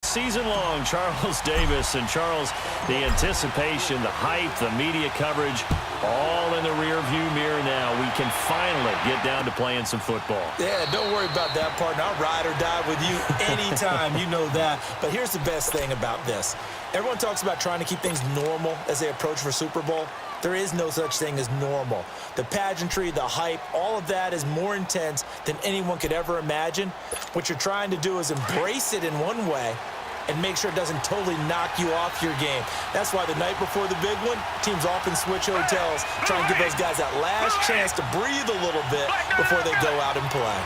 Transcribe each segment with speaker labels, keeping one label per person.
Speaker 1: Season long, Charles Davis. And Charles, the anticipation, the hype, the media coverage, all in the rearview mirror now. We can finally get down to playing some football.
Speaker 2: Yeah, don't worry about that, partner. I'll ride or die with you anytime. You know that. But here's the best thing about this. Everyone talks about trying to keep things normal as they approach for Super Bowl. There is no such thing as normal. The pageantry, the hype, all of that is more intense than anyone could ever imagine. What you're trying to do is embrace it in one way and make sure it doesn't totally knock you off your game. That's why the night before the big one, teams often switch hotels, try and give those guys that last chance to breathe a little bit before they go out and play.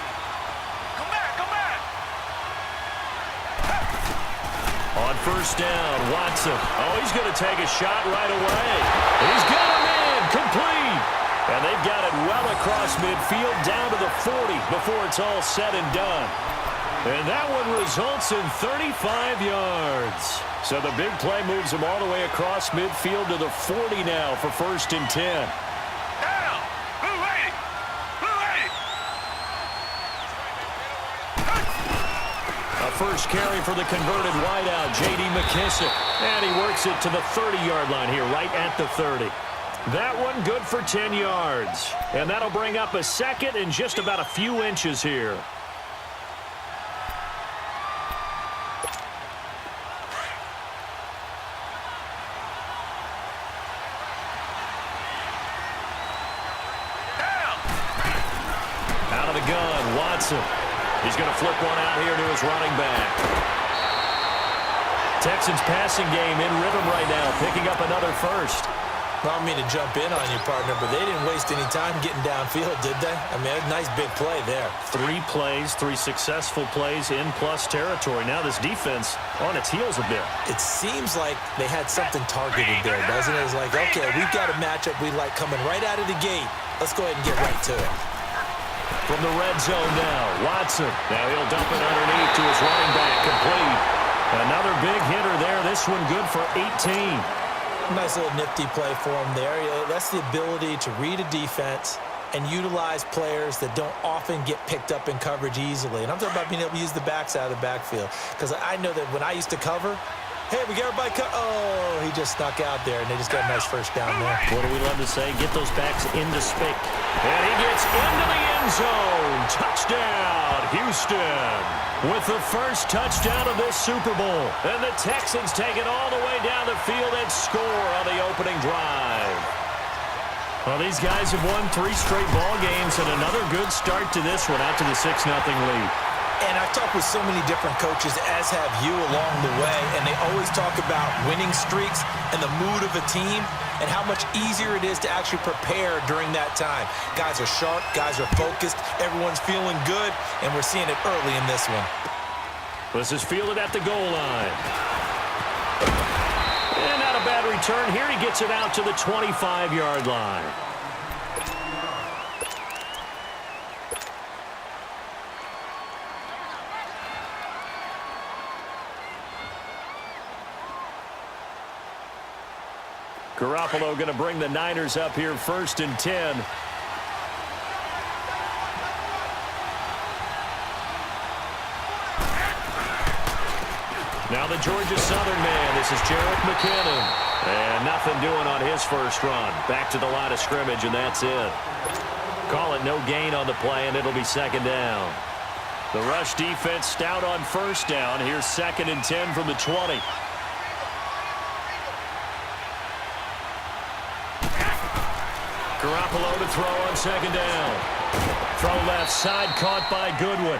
Speaker 1: On first down, Watson. Oh, he's going to take a shot right away. He's got him in, complete. And they've got it well across midfield, down to the 40 before it's all said and done. And that one results in 35 yards. So the big play moves them all the way across midfield to the 40 now for 1st and 10. First carry for the converted wideout, J.D. McKissick. And he works it to the 30-yard line here, right at the 30. That one good for 10 yards. And that'll bring up a second and just about a few inches here. Out of the gun, Watson. He's going to flip one out here to his running back. Texans passing game in rhythm right now, picking up another first.
Speaker 2: Well, I don't mean to jump in on you, partner, but they didn't waste any time getting downfield, did they? I mean, a nice big play there.
Speaker 1: 3 plays, 3 successful plays in plus territory. Now this defense on its heels a bit.
Speaker 2: It seems like they had something targeted there, doesn't it? It's like, okay, we've got a matchup we like coming right out of the gate. Let's go ahead and get right to it.
Speaker 1: From the red zone now, Watson. Now he'll dump it underneath to his running back, complete. Another big hitter there. This one good for 18.
Speaker 2: Nice little nifty play for him there. That's the ability to read a defense and utilize players that don't often get picked up in coverage easily. And I'm talking about being able to use the backs out of the backfield. Because I know that when I used to cover, hey, we got everybody oh, he just snuck out there, and they just got a nice first down there.
Speaker 1: What do we love to say? Get those backs into space. And he gets into the end zone. Touchdown, Houston. With the first touchdown of this Super Bowl. And the Texans take it all the way down the field and score on the opening drive. Well, these guys have won 3 straight ball games, and another good start to this one out to the 6-0 lead.
Speaker 2: And I've talked with so many different coaches, as have you, along the way, and they always talk about winning streaks and the mood of a team and how much easier it is to actually prepare during that time. Guys are sharp, guys are focused, everyone's feeling good, and we're seeing it early in this one.
Speaker 1: This is fielded at the goal line. And not a bad return. Here he gets it out to the 25-yard line. Garoppolo going to bring the Niners up here 1st and 10. Now the Georgia Southern man. This is Jarrett McKinnon. And nothing doing on his first run. Back to the line of scrimmage, and that's it. Call it no gain on the play, and it'll be 2nd down. The rush defense stout on 1st down. Here's 2nd and 10 from the 20. Garoppolo to throw on 2nd down. Throw left side, caught by Goodwin.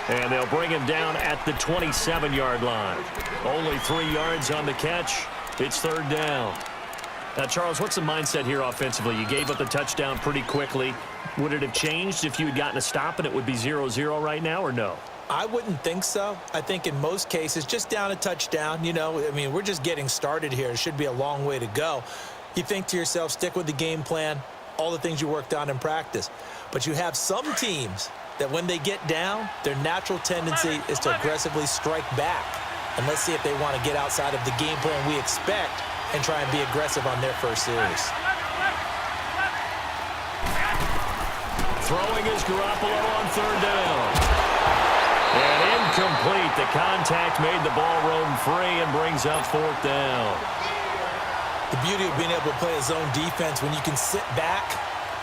Speaker 1: And they'll bring him down at the 27-yard line. Only 3 yards on the catch. It's 3rd down. Now, Charles, what's the mindset here offensively? You gave up the touchdown pretty quickly. Would it have changed if you had gotten a stop and it would be 0-0 right now, or no?
Speaker 2: I wouldn't think so. I think in most cases, just down a touchdown, you know, I mean, we're just getting started here. It should be a long way to go. You think to yourself, stick with the game plan, all the things you worked on in practice. But you have some teams that when they get down, their natural tendency is to aggressively strike back. And let's see if they want to get outside of the game plan we expect and try and be aggressive on their first series.
Speaker 1: Throwing is Garoppolo on 3rd down. And incomplete. The contact made the ball roam free and brings up fourth down.
Speaker 2: The beauty of being able to play a zone defense when you can sit back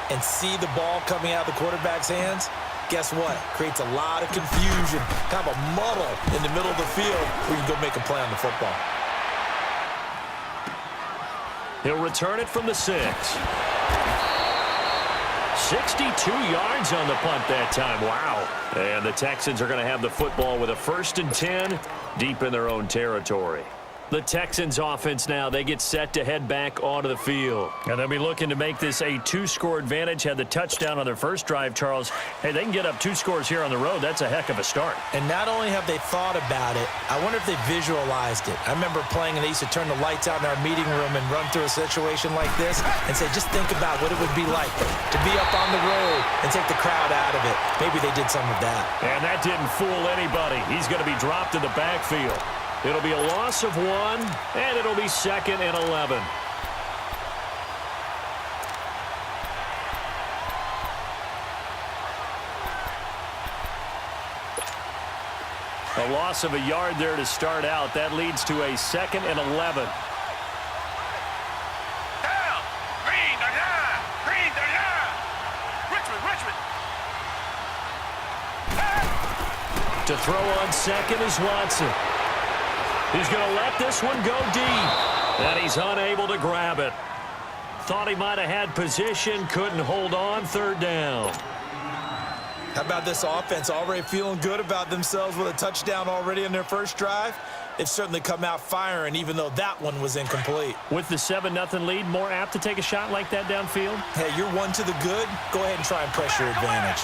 Speaker 2: and see the ball coming out of the quarterback's hands, guess what? Creates a lot of confusion, kind of a muddle in the middle of the field where you can go make a play on the football.
Speaker 1: He'll return it from the 6. 62 yards on the punt that time. Wow. And the Texans are going to have the football with a 1st and 10 deep in their own territory. The Texans offense now, they get set to head back onto the field. And they'll be looking to make this a 2-score advantage. Had the touchdown on their first drive, Charles. Hey, they can get up 2 scores here on the road. That's a heck of a start.
Speaker 2: And not only have they thought about it, I wonder if they visualized it. I remember playing and they used to turn the lights out in our meeting room and run through a situation like this and say, just think about what it would be like to be up on the road and take the crowd out of it. Maybe they did some of that.
Speaker 1: And that didn't fool anybody. He's going to be dropped in the backfield. It'll be a loss of 1, and it'll be 2nd and 11. A loss of a yard there to start out. That leads to a 2nd and 11.
Speaker 3: Down! Green, they're down! Green, they're down! Richmond!
Speaker 1: To throw on second is Watson. He's going to let this one go deep. And he's unable to grab it. Thought he might have had position, couldn't hold on, 3rd down.
Speaker 2: How about this offense already feeling good about themselves with a touchdown already in their first drive? They've certainly come out firing, even though that one was incomplete.
Speaker 1: With the 7-0 lead, more apt to take a shot like that downfield?
Speaker 2: Hey, you're 1 to the good. Go ahead and try and press your advantage.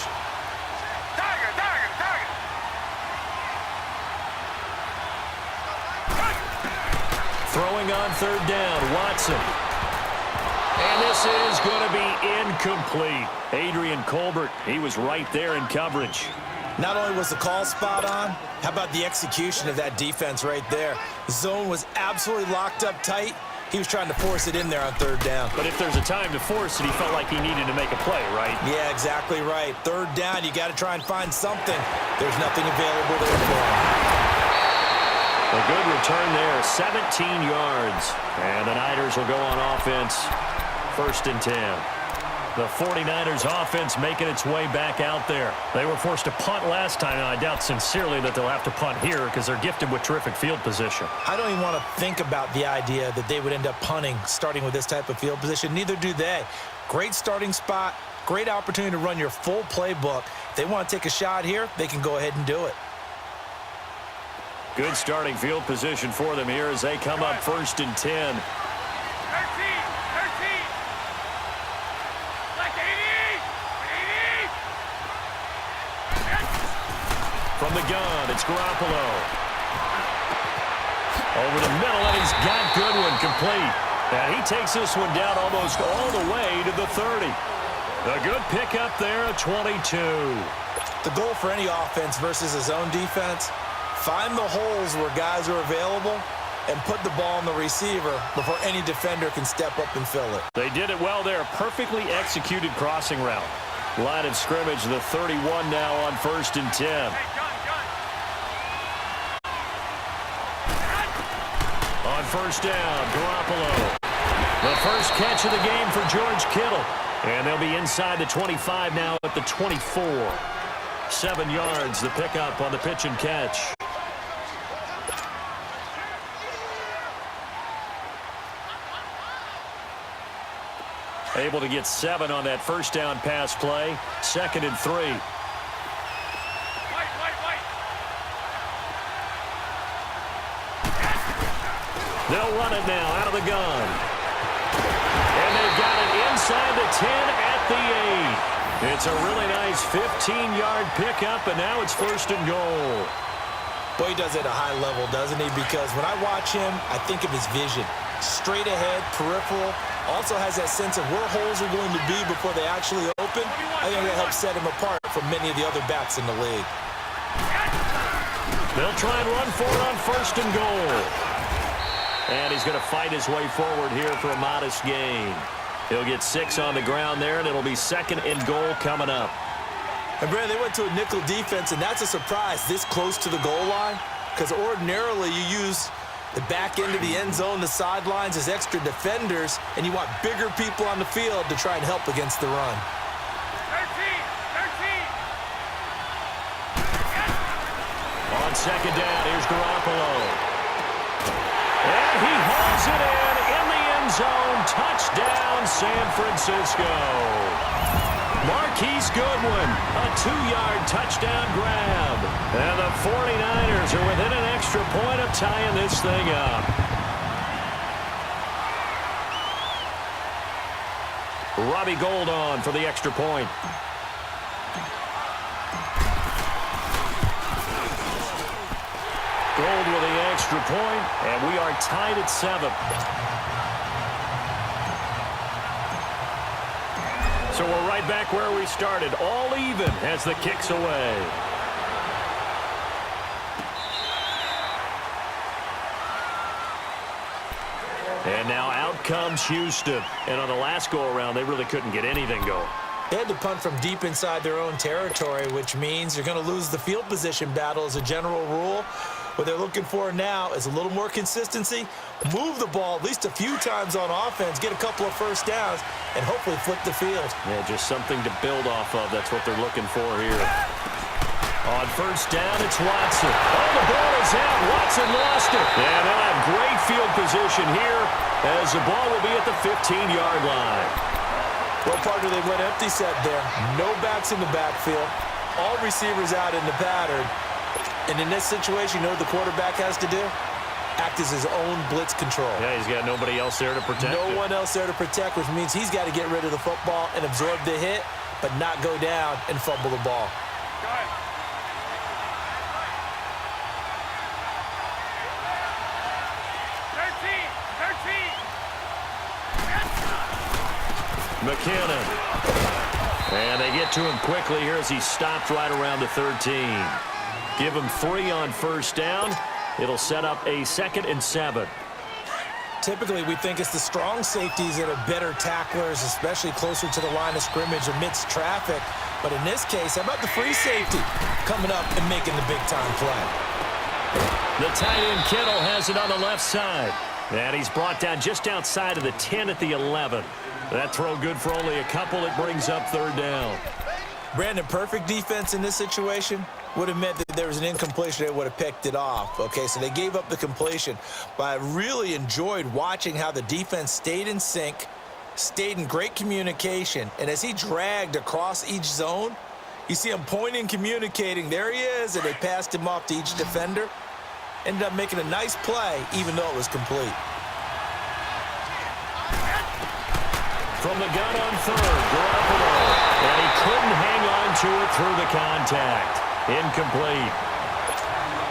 Speaker 1: Throwing on 3rd down, Watson. And this is going to be incomplete. Adrian Colbert, he was right there in coverage.
Speaker 2: Not only was the call spot on, how about the execution of that defense right there? The zone was absolutely locked up tight. He was trying to force it in there on 3rd down.
Speaker 1: But if there's a time to force it, he felt like he needed to make a play, right?
Speaker 2: Yeah, exactly right. 3rd down, you got to try and find something. There's nothing available there for him.
Speaker 1: A good return there, 17 yards. And the Niners will go on offense, 1st and 10. The 49ers offense making its way back out there. They were forced to punt last time, and I doubt sincerely that they'll have to punt here because they're gifted with terrific field position.
Speaker 2: I don't even want to think about the idea that they would end up punting starting with this type of field position. Neither do they. Great starting spot, great opportunity to run your full playbook. If they want to take a shot here, they can go ahead and do it.
Speaker 1: Good starting field position for them here as they come up 1st and 10.
Speaker 3: 13! Like 80!
Speaker 1: From the gun, it's Garoppolo. Over the middle, and he's got Goodwin complete. And he takes this one down almost all the way to the 30. A good pickup there at 22.
Speaker 2: The goal for any offense versus a zone defense, find the holes where guys are available and put the ball on the receiver before any defender can step up and fill it.
Speaker 1: They did it well there. Perfectly executed crossing route. Line of scrimmage, the 31 now on 1st and 10. On 1st down, Garoppolo. The first catch of the game for George Kittle. And they'll be inside the 25 now at the 24. 7 yards, the pickup on the pitch and catch. Able to get 7 on that 1st down pass play. 2nd and 3. They'll run it now out of the gun. And they've got it inside the 10 at the 8. It's a really nice 15-yard pickup, and now it's 1st and goal.
Speaker 2: Boy, he does it at a high level, doesn't he? Because when I watch him, I think of his vision. Straight ahead, peripheral. Also has that sense of where holes are going to be before they actually open. I think that helps set him apart from many of the other backs in the league.
Speaker 1: They'll try and run for it on 1st and goal. And he's going to fight his way forward here for a modest gain. He'll get 6 on the ground there, and it'll be 2nd and goal coming up.
Speaker 2: And, Brad, they went to a nickel defense, and that's a surprise this close to the goal line, because ordinarily you use the back end of the end zone, the sidelines as extra defenders, and you want bigger people on the field to try and help against the run.
Speaker 3: 13.
Speaker 1: On second down, here's Garoppolo. And he hauls it in the end zone. Touchdown, San Francisco. Marquise Goodwin, a 2-yard touchdown grab. And the 49ers are within an extra point of tying this thing up. Robbie Gould on for the extra point. Gould with the extra point, and we are tied at 7. So we're right back where we started, all even as the kick's away. And now out comes Houston. And on the last go-around, they really couldn't get anything going.
Speaker 2: They had to punt from deep inside their own territory, which means you're going to lose the field position battle as a general rule. What they're looking for now is a little more consistency, move the ball at least a few times on offense, get a couple of first downs, and hopefully flip the field.
Speaker 1: Yeah, just something to build off of. That's what they're looking for here. On first down, it's Watson. Oh, the ball is out. Watson lost it. And they'll have great field position here as the ball will be at the 15-yard line.
Speaker 2: Well, partner, they went empty set there. No backs in the backfield. All receivers out in the pattern. And in this situation, you know what the quarterback has to do? Act as his own blitz control.
Speaker 1: Yeah, he's got nobody else there to protect him.
Speaker 2: No one else there to protect, which means he's got to get rid of the football and absorb the hit, but not go down and fumble the ball.
Speaker 3: Go ahead. 13.
Speaker 1: McKinnon. And they get to him quickly here as he stopped right around the 13. Give him 3 on first down. It'll set up a 2nd and 7.
Speaker 2: Typically, we think it's the strong safeties that are better tacklers, especially closer to the line of scrimmage amidst traffic. But in this case, how about the free safety coming up and making the big-time play?
Speaker 1: The tight end Kittle has it on the left side. And he's brought down just outside of the 10 at the 11. That throw good for only a couple. It brings up 3rd down.
Speaker 2: Brandon, perfect defense in this situation would have meant that there was an incompletion. They would have picked it off. Okay, so they gave up the completion. But I really enjoyed watching how the defense stayed in sync, stayed in great communication. And as he dragged across each zone, you see him pointing, communicating. There he is, and they passed him off to each defender. Ended up making a nice play, even though it was complete.
Speaker 1: From the gun on 3rd, Garoppolo. And he couldn't hang on to it through the contact. Incomplete.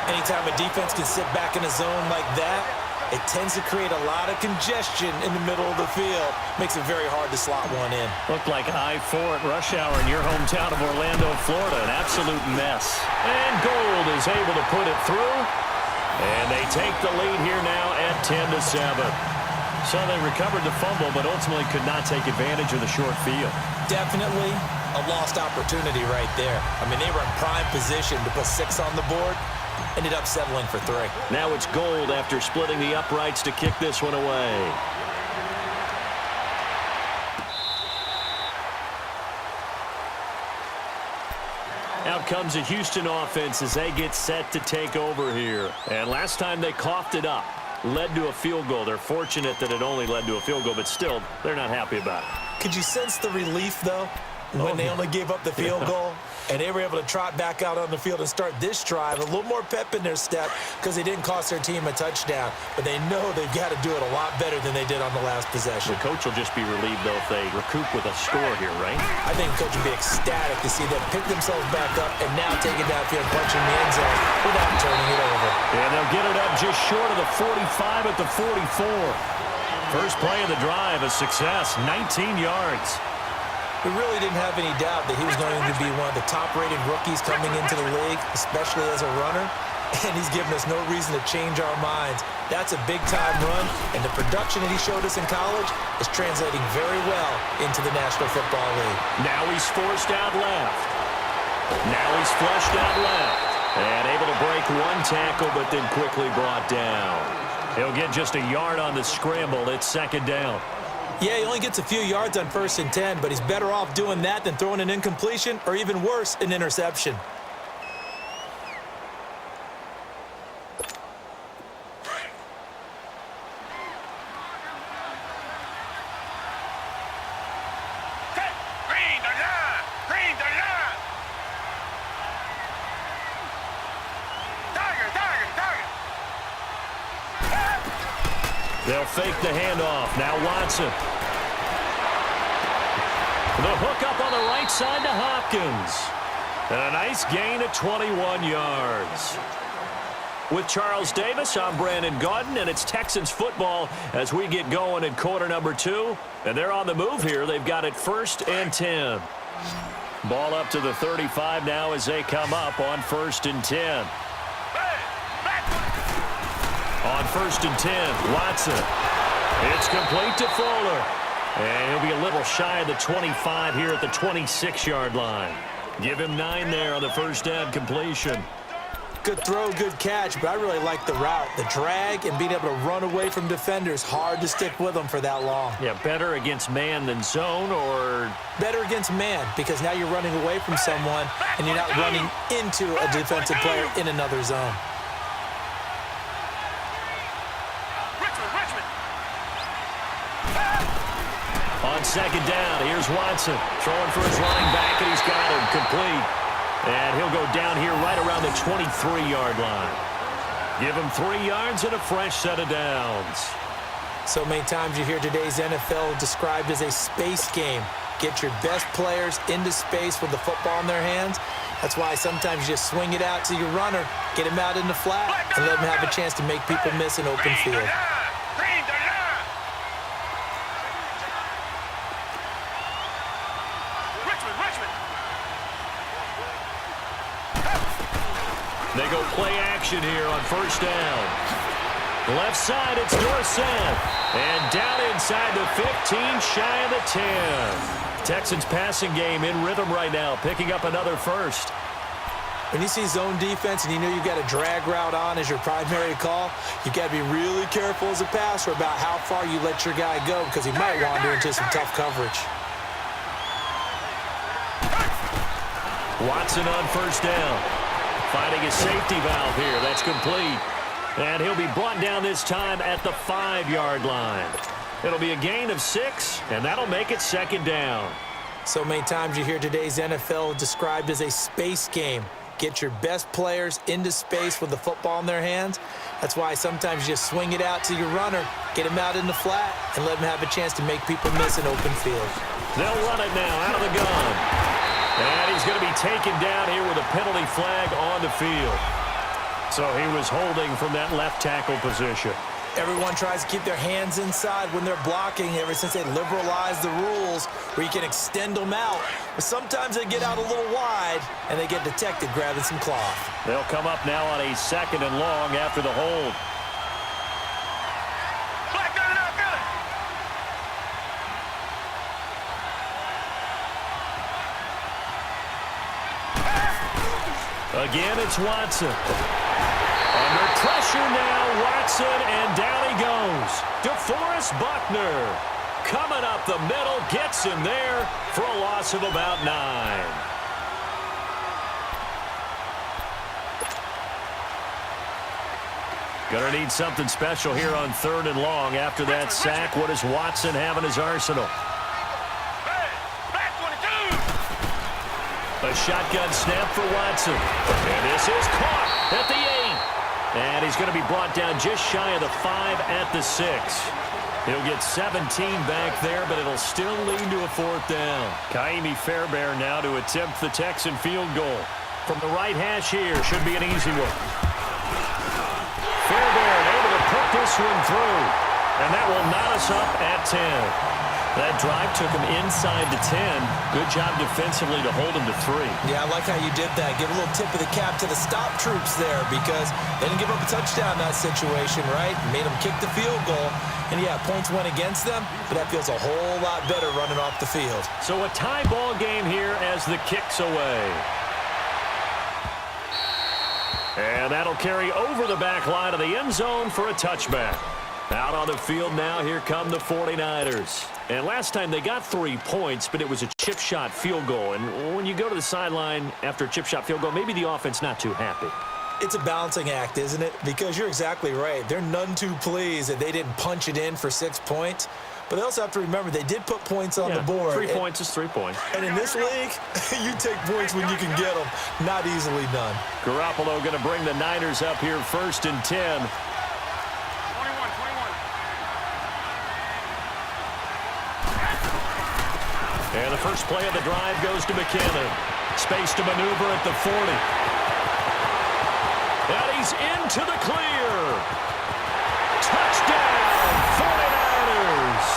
Speaker 2: Anytime a defense can sit back in a zone like that, it tends to create a lot of congestion in the middle of the field. Makes it very hard to slot one in.
Speaker 1: Looked like I-4 at rush hour in your hometown of Orlando, Florida. An absolute mess. And Gould is able to put it through. And they take the lead here now at 10-7. So they recovered the fumble, but ultimately could not take advantage of the short field.
Speaker 2: Definitely a lost opportunity right there. I mean, they were in prime position to put 6 on the board. Ended up settling for 3.
Speaker 1: Now it's Gould after splitting the uprights to kick this one away. Out comes a Houston offense as they get set to take over here. And last time they coughed it up. Led to a field goal. They're fortunate that it only led to a field goal, but still, they're not happy about it.
Speaker 2: Could you sense the relief, though, when they only gave up the field goal? And they were able to trot back out on the field and start this drive. A little more pep in their step because they didn't cost their team a touchdown. But they know they've got to do it a lot better than they did on the last possession.
Speaker 1: The coach will just be relieved, though, if they recoup with a score here, right?
Speaker 2: I think the coach would be ecstatic to see them pick themselves back up and now take it downfield, punching the end zone without turning it over.
Speaker 1: And they'll get it up just short of the 45 at the 44. First play of the drive, a success, 19 yards.
Speaker 2: We really didn't have any doubt that he was going to be one of the top-rated rookies coming into the league, especially as a runner. And he's given us no reason to change our minds. That's a big-time run, and the production that he showed us in college is translating very well into the National Football League.
Speaker 1: Now he's forced out left. Now he's flushed out left. And able to break one tackle, but then quickly brought down. He'll get just a yard on the scramble. It's second down.
Speaker 2: Yeah, he only gets a few yards on 1st and 10, but he's better off doing that than throwing an incompletion or even worse, an interception.
Speaker 1: They'll fake the handoff. Now Watson. The hook up on the right side to Hopkins. And a nice gain of 21 yards. With Charles Davis, I'm Brandon Gaudin, and it's Texans football as we get going in quarter number 2. And they're on the move here. They've got it 1st and 10. Ball up to the 35 now as they come up on 1st and 10. On 1st and 10, Watson. It's complete to Fuller. And he'll be a little shy of the 25 here at the 26-yard line. Give him 9 there on the first down completion.
Speaker 2: Good throw, good catch, but I really like the route. The drag and being able to run away from defenders, hard to stick with them for that long.
Speaker 1: Yeah, better against man than zone, or?
Speaker 2: Better against man, because now you're running away from someone and you're not running into a defensive player in another zone.
Speaker 1: On second down, here's Watson throwing for his line back, and he's got him complete. And he'll go down here right around the 23-yard line. Give him 3 yards and a fresh set of downs.
Speaker 2: So many times you hear today's NFL described as a space game. Get your best players into space with the football in their hands. That's why sometimes you just swing it out to your runner, get him out in the flat, and let him have a chance to make people miss an open field.
Speaker 1: They go play action here on first down. Left side, it's Dorsett. And down inside the 15, shy of the 10. Texans passing game in rhythm right now, picking up another first.
Speaker 2: When you see zone defense and you know you've got a drag route on as your primary call, you've got to be really careful as a passer about how far you let your guy go because he might wander into some tough coverage.
Speaker 1: Watson on first down. Finding a safety valve here. That's complete. And he'll be brought down this time at the 5-yard line. It'll be a gain of 6, and that'll make it second down.
Speaker 2: So many times you hear today's NFL described as a space game. Get your best players into space with the football in their hands. That's why sometimes you just swing it out to your runner, get him out in the flat, and let him have a chance to make people miss an open field.
Speaker 1: They'll run it now out of the gun. And he's going to be taken down here with a penalty flag on the field. So he was holding from that left tackle position.
Speaker 2: Everyone tries to keep their hands inside when they're blocking ever since they liberalized the rules where you can extend them out. But sometimes they get out a little wide and they get detected grabbing some cloth.
Speaker 1: They'll come up now on a 2nd and long after the hold. Again, it's Watson. Under pressure now, Watson, and down he goes. DeForest Buckner coming up the middle, gets him there for a loss of about 9. Gonna need something special here on 3rd and long. After that sack, what does Watson have in his arsenal? A shotgun snap for Watson. And this is caught at the 8. And he's going to be brought down just shy of the 5 at the 6. He'll get 17 back there, but it'll still lead to a 4th down. Kaimi Fairbairn now to attempt the Texan field goal. From the right hash here, should be an easy one. Fairbairn able to put this one through. And that will knot us up at 10. That drive took him inside the 10. Good job defensively to hold him to 3.
Speaker 2: Yeah, I like how you did that. Give a little tip of the cap to the stop troops there because they didn't give up a touchdown in that situation, right? Made them kick the field goal. And, yeah, points went against them, but that feels a whole lot better running off the field.
Speaker 1: So a tie ball game here as the kick's away. And that'll carry over the back line of the end zone for a touchback. Out on the field now, here come the 49ers. And last time they got 3 points, but it was a chip shot field goal. And when you go to the sideline after a chip shot field goal, maybe the offense not too happy.
Speaker 2: It's a balancing act, isn't it? Because you're exactly right. They're none too pleased that they didn't punch it in for 6 points. But they also have to remember they did put points on the board.
Speaker 1: 3 points is 3 points.
Speaker 2: And in this league, you take points when you can get them. Not easily done.
Speaker 1: Garoppolo going to bring the Niners up here 1st and 10. And the first play of the drive goes to McKinnon. Space to maneuver at the 40. And he's into the clear. Touchdown, 49ers.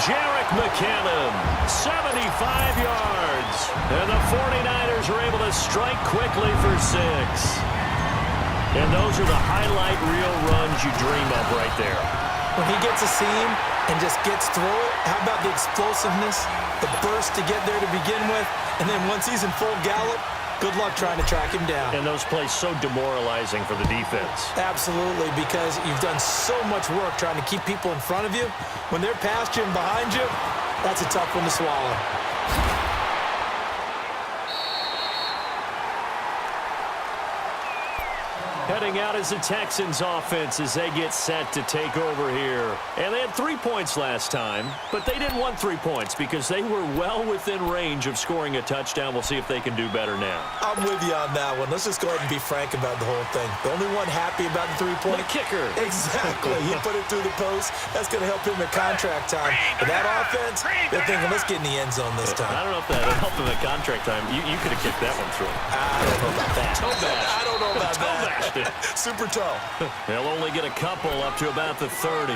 Speaker 1: Jarek McKinnon, 75 yards. And the 49ers are able to strike quickly for 6. And those are the highlight reel runs you dream of right there.
Speaker 2: When he gets a seam and just gets through it, how about the explosiveness, the burst to get there to begin with, and then once he's in full gallop, good luck trying to track him down.
Speaker 1: And those plays so demoralizing for the defense.
Speaker 2: Absolutely, because you've done so much work trying to keep people in front of you. When they're past you and behind you, that's a tough one to swallow.
Speaker 1: Heading out is the Texans offense as they get set to take over here. And they had 3 points last time, but they didn't want 3 points because they were well within range of scoring a touchdown. We'll see if they can do better now.
Speaker 2: I'm with you on that one. Let's just go ahead and be frank about the whole thing. The only one happy about the 3-point.
Speaker 1: The kicker.
Speaker 2: Exactly. He put it through the post. That's going to help him in contract time. But that offense, they're thinking, let's get in the end zone this time.
Speaker 1: I don't know if that helped him in contract time. You could have kicked that one through.
Speaker 2: I don't know about that.
Speaker 1: Toe bash.
Speaker 2: I don't know about that. Super toe.
Speaker 1: They'll only get a couple up to about the 30.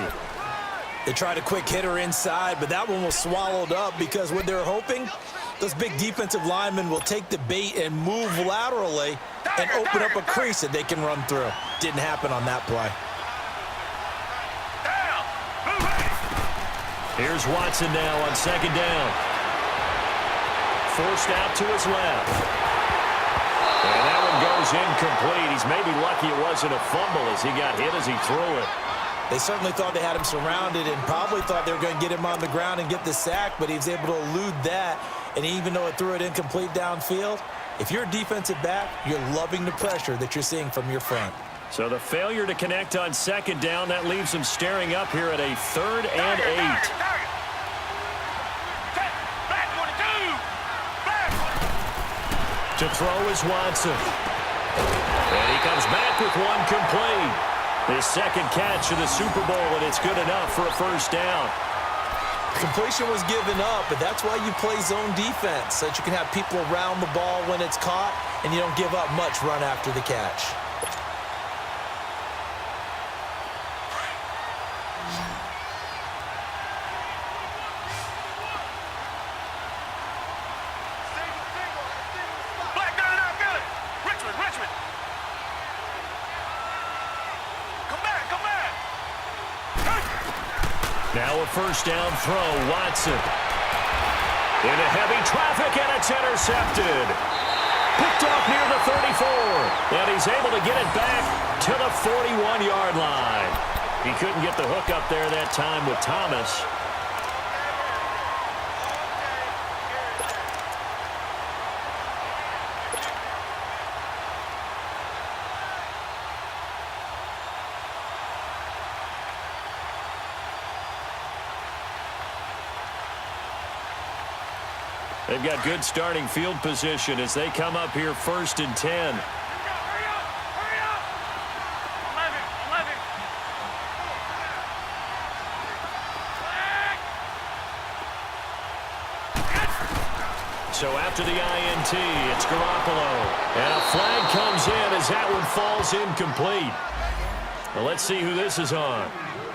Speaker 2: They tried a quick hitter inside, but that one was swallowed up because what they're hoping, those big defensive linemen will take the bait and move laterally and open up a crease that they can run through. Didn't happen on that play.
Speaker 1: Here's Watson now on 2nd down. Forced out to his left. And that one goes incomplete. He's maybe lucky it wasn't a fumble as he got hit as he threw it.
Speaker 2: They certainly thought they had him surrounded and probably thought they were going to get him on the ground and get the sack, but he was able to elude that. And even though it threw it incomplete downfield, if you're a defensive back, you're loving the pressure that you're seeing from your front.
Speaker 1: So the failure to connect on 2nd down, that leaves them staring up here at a 3rd and 8. To throw is Watson. And he comes back with one complete. His 2nd catch of the Super Bowl, and it's good enough for a 1st down.
Speaker 2: Completion was given up, but that's why you play zone defense, so that you can have people around the ball when it's caught, and you don't give up much run after the catch.
Speaker 1: Now a 1st down throw, Watson. Into heavy traffic, and it's intercepted. Picked off near the 34. And he's able to get it back to the 41-yard line. He couldn't get the hook up there that time with Thomas. They've got good starting field position as they come up here 1st and 10.
Speaker 3: Hurry up! 11.
Speaker 1: So after the INT, it's Garoppolo. And a flag comes in as that one falls incomplete. Well, let's see who this is on.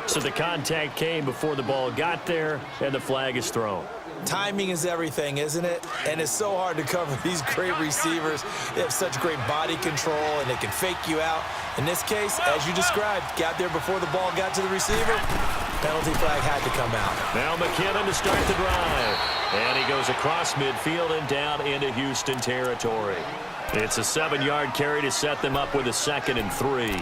Speaker 1: So the contact came before the ball got there, and the flag is thrown.
Speaker 2: Timing is everything, isn't it? And it's so hard to cover these great receivers. They have such great body control, and they can fake you out. In this case, as you described, got there before the ball got to the receiver. Penalty flag had to come out.
Speaker 1: Now McKinnon to start the drive. And he goes across midfield and down into Houston territory. It's a 7-yard carry to set them up with a 2nd and 3.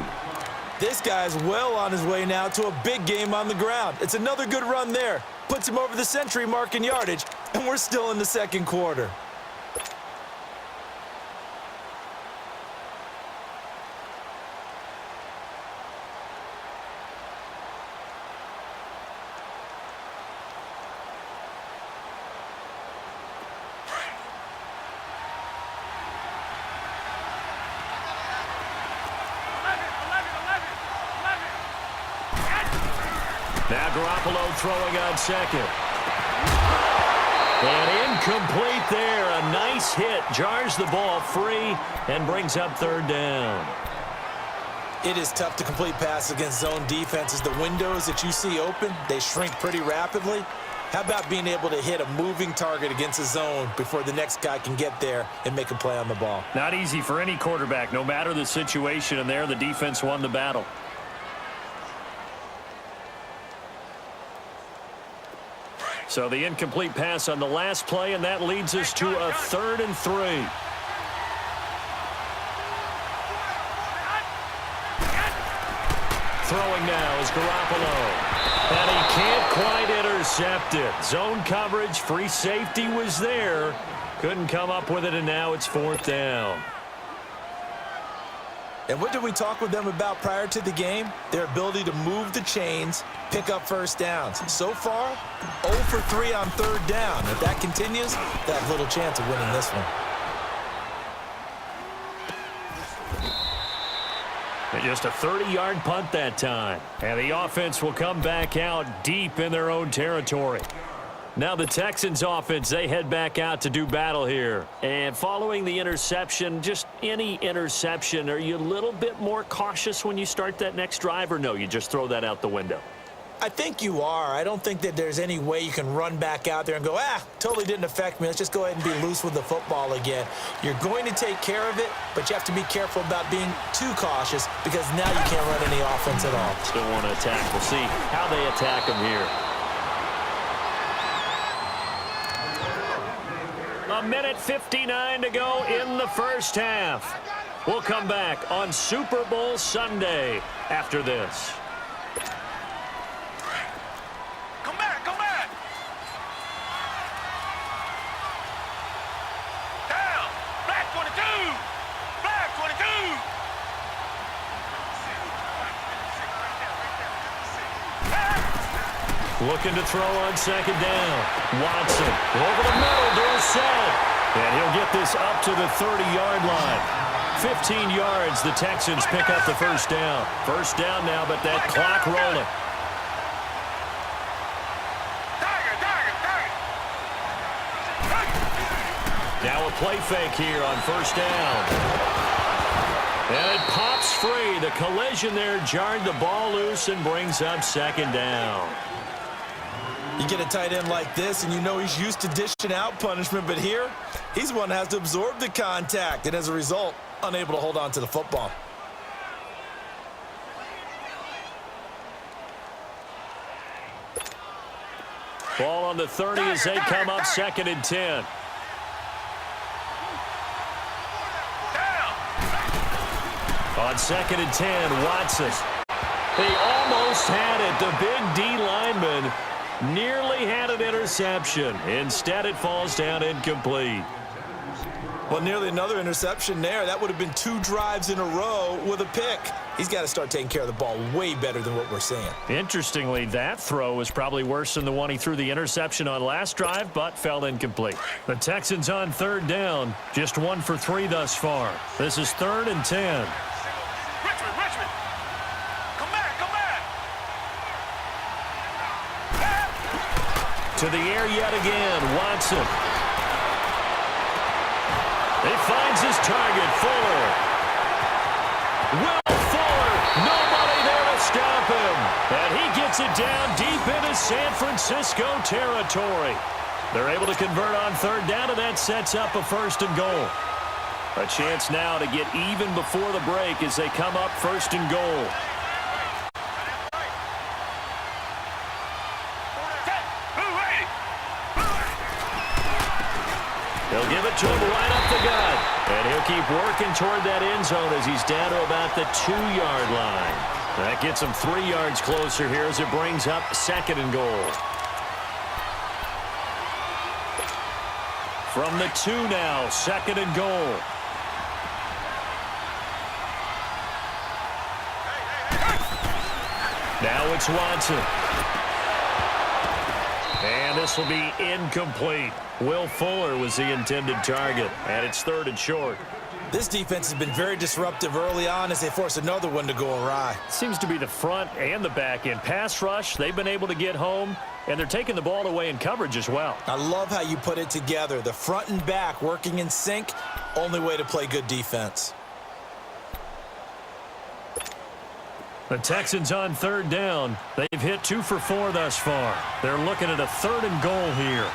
Speaker 2: This guy's well on his way now to a big game on the ground. It's another good run there. Puts him over the century mark in yardage, and we're still in the second quarter.
Speaker 1: Now Garoppolo throwing on 2nd. And incomplete there. A nice hit. Jars the ball free and brings up 3rd down.
Speaker 2: It is tough to complete passes against zone defenses. The windows that you see open, they shrink pretty rapidly. How about being able to hit a moving target against a zone before the next guy can get there and make a play on the ball?
Speaker 1: Not easy for any quarterback, no matter the situation. And there, the defense won the battle. So the incomplete pass on the last play, and that leads us to a 3rd and 3. Throwing now is Garoppolo. And he can't quite intercept it. Zone coverage, free safety was there. Couldn't come up with it, and now it's 4th down.
Speaker 2: And what did we talk with them about prior to the game? Their ability to move the chains, pick up first downs. So far, 0 for 3 on 3rd down. If that continues, they have little chance of winning this one.
Speaker 1: And just a 30-yard punt that time. And the offense will come back out deep in their own territory. Now the Texans offense, they head back out to do battle here. And following the interception, just any interception, are you a little bit more cautious when you start that next drive, or no, you just throw that out the window?
Speaker 2: I think you are. I don't think that there's any way you can run back out there and go, totally didn't affect me. Let's just go ahead and be loose with the football again. You're going to take care of it, but you have to be careful about being too cautious because now you can't run any offense at all.
Speaker 1: Still want to attack. We'll see how they attack them here. A minute 59 to go in the first half. We'll come back on Super Bowl Sunday after this.
Speaker 3: Come back, come back. Down. Black 22. Black 22.
Speaker 1: Looking to throw on 2nd down. Watson over the middle, Dorsett. And he'll get this up to the 30-yard line. 15 yards, the Texans pick up the first down. First down now, but that clock rolling. Now a play fake here on first down. And it pops free. The collision there jarred the ball loose and brings up 2nd down.
Speaker 2: You get a tight end like this, and you know he's used to dishing out punishment, but here, he's the one that has to absorb the contact, and as a result, unable to hold on to the football.
Speaker 1: Ball on the 30 as they come up 2nd and 10. On 2nd and 10, Watson. They almost had it. The big D lineman nearly had an interception. Instead, it falls down incomplete.
Speaker 2: Well, nearly another interception there. That would have been 2 drives in a row with a pick. He's got to start taking care of the ball way better than what we're seeing.
Speaker 1: Interestingly, that throw was probably worse than the one he threw the interception on last drive, but fell incomplete. The Texans on 3rd down, just 1 for 3 thus far. This is 3rd and 10.
Speaker 3: Richmond. Come back, come back.
Speaker 1: To the air yet again, Watson. He finds his target, Fuller. Will Fuller, nobody there to stop him. And he gets it down deep into San Francisco territory. They're able to convert on third down, and that sets up a first and goal. A chance now to get even before the break as they come up first and goal. They'll give it to him right up the gut. And he'll keep working toward that end zone as he's down to about the 2-yard line. That gets him 3 yards closer here as it brings up second and goal. From the 2 now, second and goal. Now it's Watson. And this will be incomplete. Will Fuller was the intended target, and it's third and short.
Speaker 2: This defense has been very disruptive early on as they force another one to go awry.
Speaker 1: Seems to be the front and the back end. Pass rush, they've been able to get home, and they're taking the ball away in coverage as well.
Speaker 2: I love how you put it together. The front and back working in sync, only way to play good defense.
Speaker 1: The Texans on third down. They've hit 2 for 4 thus far. They're looking at a third and goal here.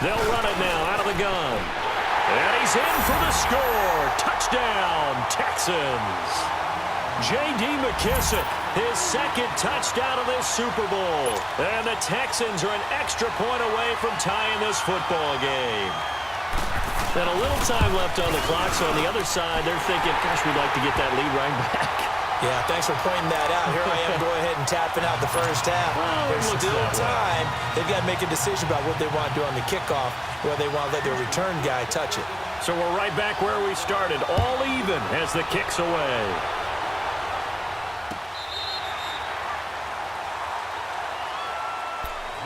Speaker 1: They'll run it now out of the gun. And he's in for the score. Touchdown, Texans. J.D. McKissick, his second touchdown of this Super Bowl. And the Texans are an extra point away from tying this football game. And a little time left on the clock, so on the other side, they're thinking, gosh, we'd like to get that lead right back.
Speaker 2: Yeah, thanks for pointing that out. Here I am going ahead and tapping out the first half.
Speaker 1: Well,
Speaker 2: There's still time. They've got to make a decision about what they want to do on the kickoff, whether they want to let their return guy touch it.
Speaker 1: So we're right back where we started, all even as the kick's away.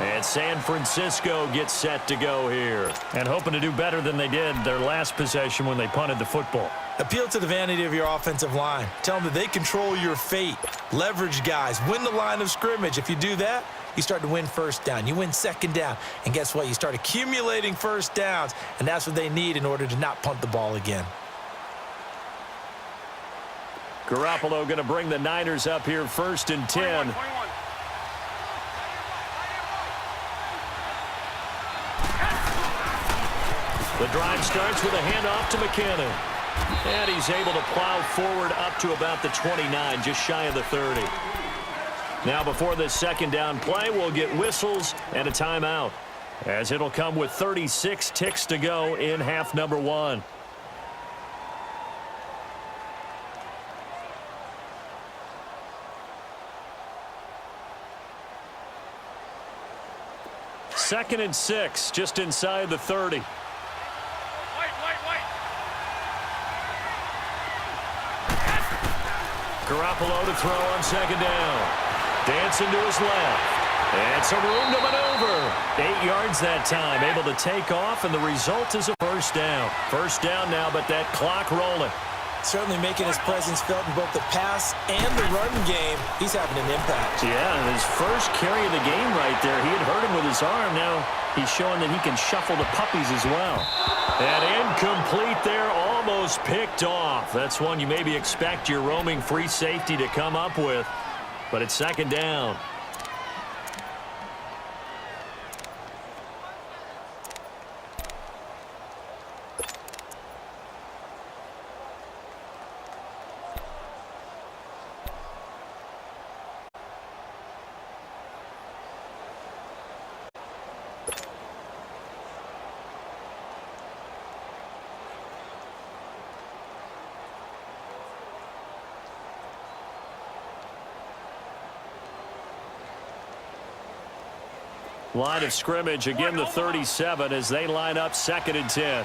Speaker 1: And San Francisco gets set to go here. And hoping to do better than they did their last possession when they punted the football.
Speaker 2: Appeal to the vanity of your offensive line. Tell them that they control your fate. Leverage guys. Win the line of scrimmage. If you do that, you start to win first down. You win second down. And guess what? You start accumulating first downs. And that's what they need in order to not punt the ball again.
Speaker 1: Garoppolo going to bring the Niners up here first and 10.
Speaker 3: 21.
Speaker 1: The drive starts with a handoff to McKinnon. And he's able to plow forward up to about the 29, just shy of the 30. Now before this second down play, we'll get whistles and a timeout, as it'll come with 36 ticks to go in half number 1. Second and 6, just inside the 30. Garoppolo to throw on second down. Dancing to his left. And some room to maneuver. 8 yards that time. Able to take off, and the result is a first down. First down now, but that clock rolling.
Speaker 2: Certainly making his presence felt in both the pass and the run game. He's having an impact.
Speaker 1: Yeah, his first carry of the game right there. He had hurt him with his arm. Now he's showing that he can shuffle the puppies as well. And incomplete there, almost picked off. That's one you maybe expect your roaming free safety to come up with. But it's second down. Line of scrimmage, again the 37 as they line up second and 10.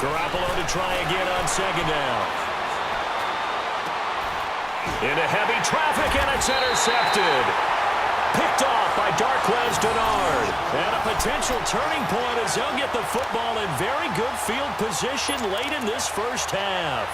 Speaker 1: Garoppolo to try again on second down. Into heavy traffic, and it's intercepted. Picked off by Darquez Dennard. And a potential turning point as they'll get the football in very good field position late in this first half.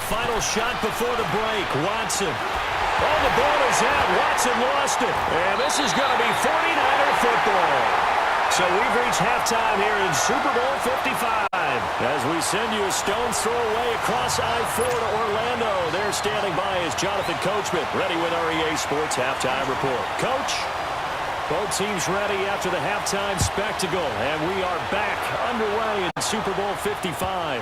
Speaker 1: final shot before the break. Watson. Oh, the ball is out. Watson lost it. And this is going to be 49er football. So we've reached halftime here in Super Bowl 55. As we send you a stone's throw away across I-4 to Orlando. There standing by is Jonathan Coachman, ready with our EA Sports Halftime Report. Coach, both teams ready after the halftime spectacle. And we are back underway in Super Bowl 55.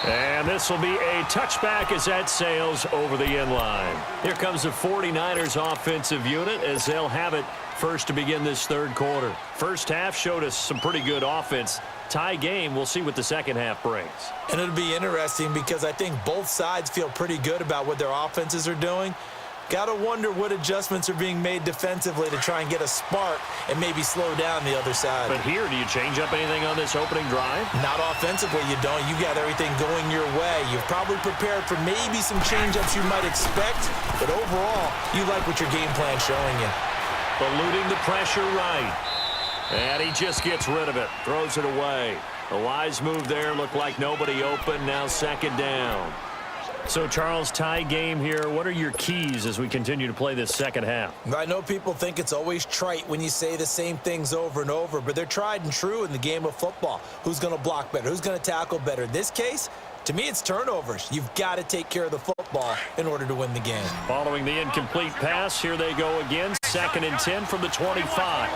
Speaker 1: And this will be a touchback as that sails over the end line. Here comes the 49ers offensive unit as they'll have it first to begin this third quarter. First half showed us some pretty good offense. Tie game, we'll see what the second half brings.
Speaker 2: And it'll be interesting because I think both sides feel pretty good about what their offenses are doing. Got to wonder what adjustments are being made defensively to try and get a spark and maybe slow down the other side.
Speaker 1: But here, do you change up anything on this opening drive?
Speaker 2: Not offensively, you don't. You got everything going your way. You've probably prepared for maybe some change-ups you might expect, but overall, you like what your game plan's showing you.
Speaker 1: Eluding the pressure right. And he just gets rid of it. Throws it away. A wise move there. Looked like nobody open. Now second down. So, Charles, tie game here. What are your keys as we continue to play this second half?
Speaker 2: I know people think it's always trite when you say the same things over and over, but they're tried and true in the game of football. Who's going to block better? Who's going to tackle better? In this case, to me, it's turnovers. You've got to take care of the football in order to win the game.
Speaker 1: Following the incomplete pass, here they go again. 2nd and 10 from the 25.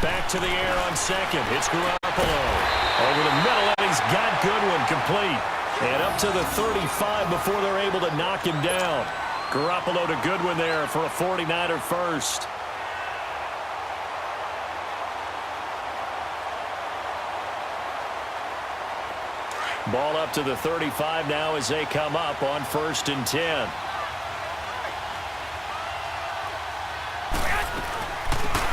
Speaker 1: Back to the air on second. It's Garoppolo. Over the middle, and he's got Goodwin complete. And up to the 35 before they're able to knock him down. Garoppolo to Goodwin there for a 49er first. Ball up to the 35 now as they come up on 1st and 10.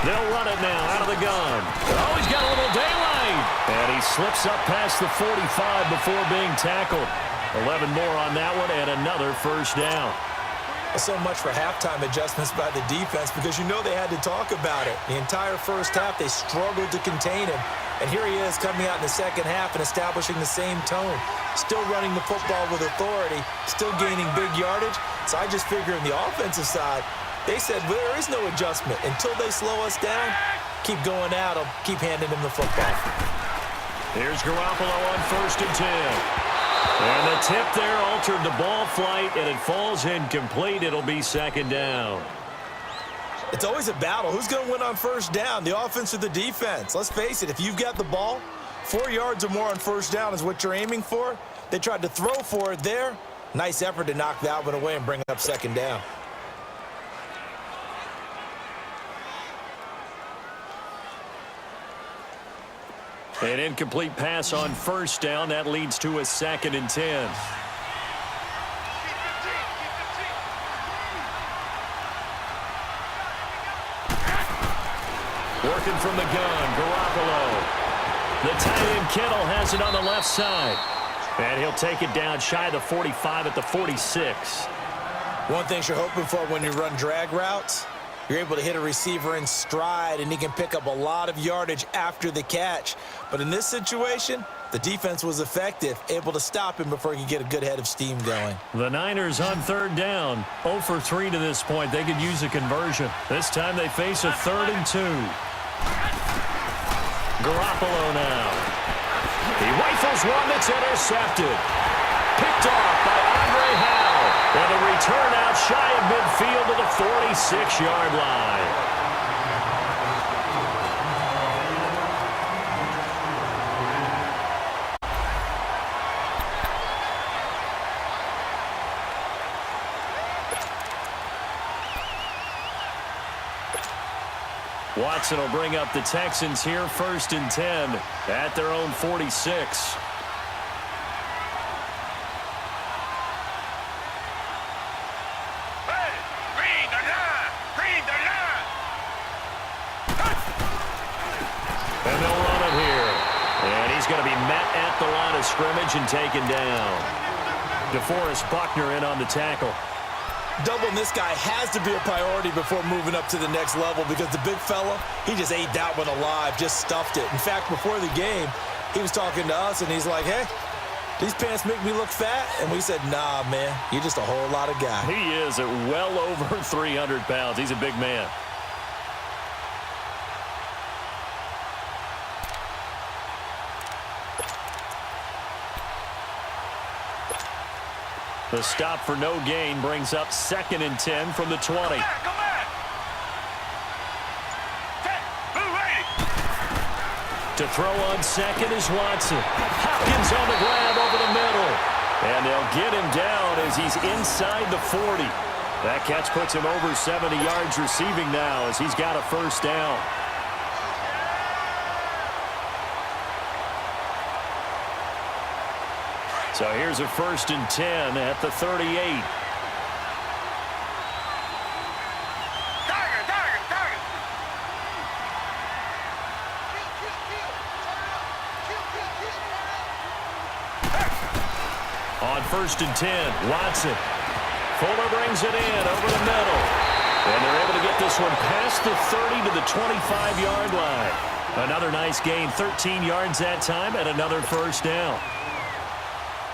Speaker 1: They'll run it now out of the gun. Oh, he's got a little daylight. And he slips up past the 45 before being tackled. 11 more on that one and another first down.
Speaker 2: So much for halftime adjustments by the defense because you know they had to talk about it. The entire first half, they struggled to contain him. And here he is coming out in the second half and establishing the same tone. Still running the football with authority, still gaining big yardage. So I just figure on the offensive side, they said well, there is no adjustment. Until they slow us down, keep going at them, keep handing them the football.
Speaker 1: Here's Garoppolo on 1st and 10. And the tip there altered the ball flight, and it falls incomplete. It'll be second down.
Speaker 2: It's always a battle. Who's going to win on first down, the offense or the defense? Let's face it, if you've got the ball, 4 yards or more on first down is what you're aiming for. They tried to throw for it there. Nice effort to knock that one away and bring up second down.
Speaker 1: An incomplete pass on first down. That leads to a 2nd and 10. Working from the gun, Garoppolo. The tight end Kittle has it on the left side. And he'll take it down shy of the 45 at the 46.
Speaker 2: One thing you're hoping for when you run drag routes, you're able to hit a receiver in stride, and he can pick up a lot of yardage after the catch. But in this situation, the defense was effective, able to stop him before he could get a good head of steam going.
Speaker 1: The Niners on 3rd down. 0 for 3 to this point. They could use a conversion. This time they face a 3rd and 2. Garoppolo now. He rifles one that's intercepted. Picked off by Andre Howe. And a return out shy of midfield to the 46-yard line. Watson will bring up the Texans here 1st and 10 at their own 46. And they'll run it here. And he's going to be met at the line of scrimmage and taken down. DeForest Buckner in on the tackle.
Speaker 2: Doubling this guy has to be a priority before moving up to the next level because the big fella, he just ate that one alive, just stuffed it. In fact, before the game, he was talking to us, and he's like, hey, these pants make me look fat. And we said, nah, man, you're just a whole lot of guy.
Speaker 1: He is at well over 300 pounds. He's a big man. The stop for no gain brings up 2nd and 10 from the 20.
Speaker 3: Go back.
Speaker 1: To throw on second is Watson. Hopkins on the grab over the middle. And they'll get him down as he's inside the 40. That catch puts him over 70 yards receiving now as he's got a first down. So here's a 1st and 10 at the 38. On 1st and 10, Watson. Fuller brings it in over the middle. And they're able to get this one past the 30 to the 25-yard line. Another nice gain, 13 yards that time, and another first down.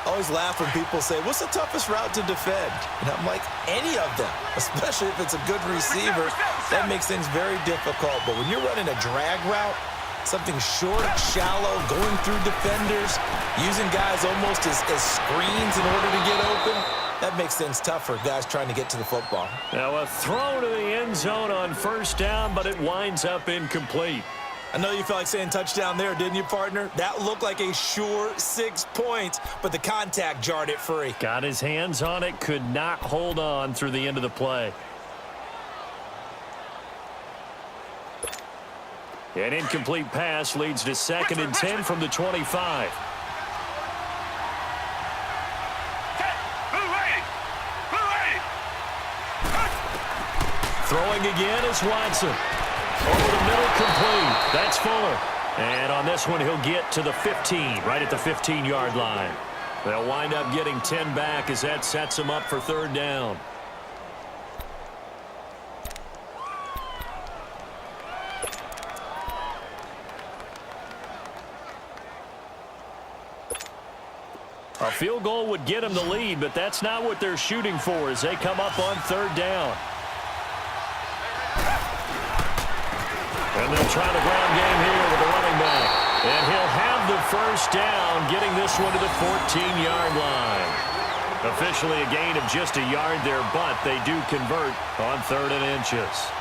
Speaker 2: I always laugh when people say, what's the toughest route to defend? And I'm like, any of them, especially if it's a good receiver. That makes things very difficult. But when you're running a drag route, something short, shallow, going through defenders, using guys almost as screens in order to get open, that makes things tough for guys trying to get to the football.
Speaker 1: Now a throw to the end zone on first down, but it winds up incomplete.
Speaker 2: I know you felt like saying touchdown there, didn't you, partner? That looked like a sure 6 points, but the contact jarred it free.
Speaker 1: Got his hands on it, could not hold on through the end of the play. An incomplete pass leads to 2nd and 10 from the 25. Throwing again is Watson. Over the middle, complete. That's Fuller. And on this one, he'll get to the 15, right at the 15-yard line. They'll wind up getting 10 back as that sets them up for 3rd down. A field goal would get them the lead, but that's not what they're shooting for as they come up on 3rd down. And they'll try the ground game here with the running back. And he'll have the first down, getting this one to the 14-yard line. Officially a gain of just a yard there, but they do convert on 3rd and inches.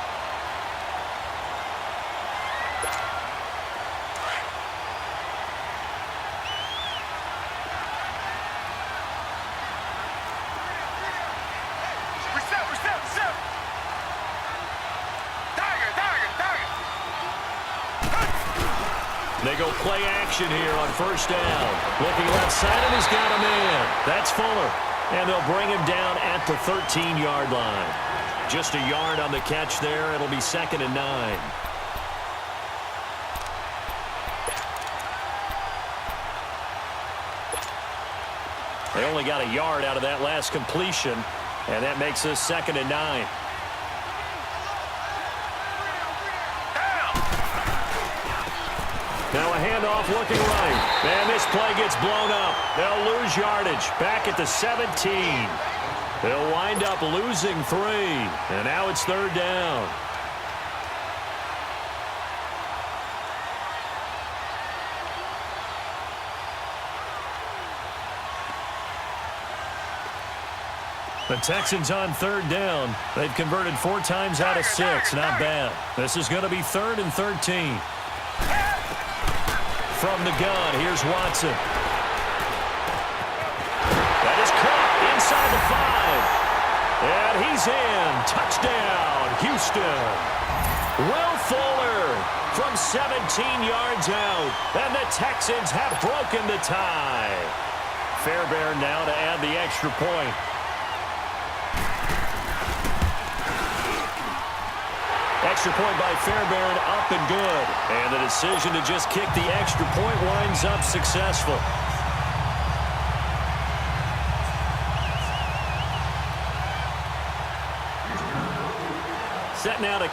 Speaker 1: They go play action here on first down. Looking left side, and he's got a man. That's Fuller. And they'll bring him down at the 13-yard line. Just a yard on the catch there. It'll be 2nd and 9. They only got a yard out of that last completion, and that makes this 2nd and 9. Now a handoff looking right. And this play gets blown up. They'll lose yardage back at the 17. They'll wind up losing 3. And now it's 3rd down. The Texans on 3rd down. They've converted 4 times out of 6. Not bad. This is going to be 3rd and 13. From the gun, here's Watson. That is caught inside the 5. And he's in. Touchdown, Houston. Will Fuller from 17 yards out. And the Texans have broken the tie. Fairbairn now to add the extra point. Extra point by Fairbairn, up and good. And the decision to just kick the extra point winds up successful.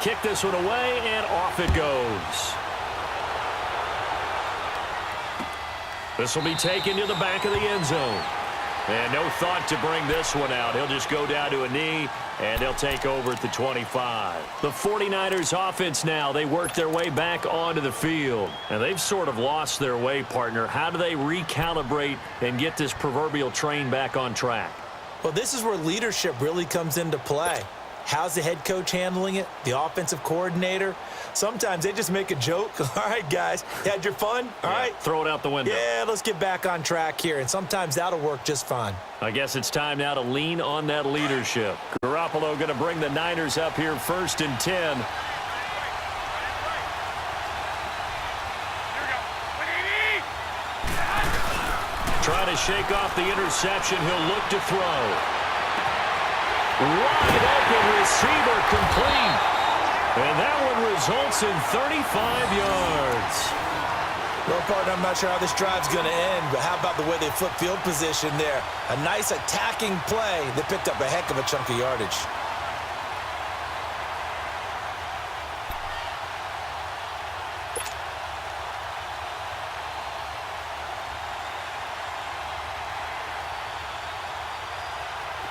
Speaker 1: kick this one away, and off it goes. This will be taken to the back of the end zone. And no thought to bring this one out. He'll just go down to a knee, and they'll take over at the 25. The 49ers offense now, they work their way back onto the field. And they've sort of lost their way, partner. How do they recalibrate and get this proverbial train back on track?
Speaker 2: Well, this is where leadership really comes into play. How's the head coach handling it? The offensive coordinator? Sometimes they just make a joke. All right, guys, you had your fun? All right.
Speaker 1: Throw it out the window.
Speaker 2: Yeah, let's get back on track here. And sometimes that'll work just fine.
Speaker 1: I guess it's time now to lean on that leadership. Garoppolo going to bring the Niners up here 1st and 10. Trying to shake off the interception. He'll look to throw. Wide open receiver complete. And that one results in 35 yards.
Speaker 2: Well, partner, I'm not sure how this drive's going to end, but how about the way they flip field position there? A nice attacking play. They picked up a heck of a chunk of yardage.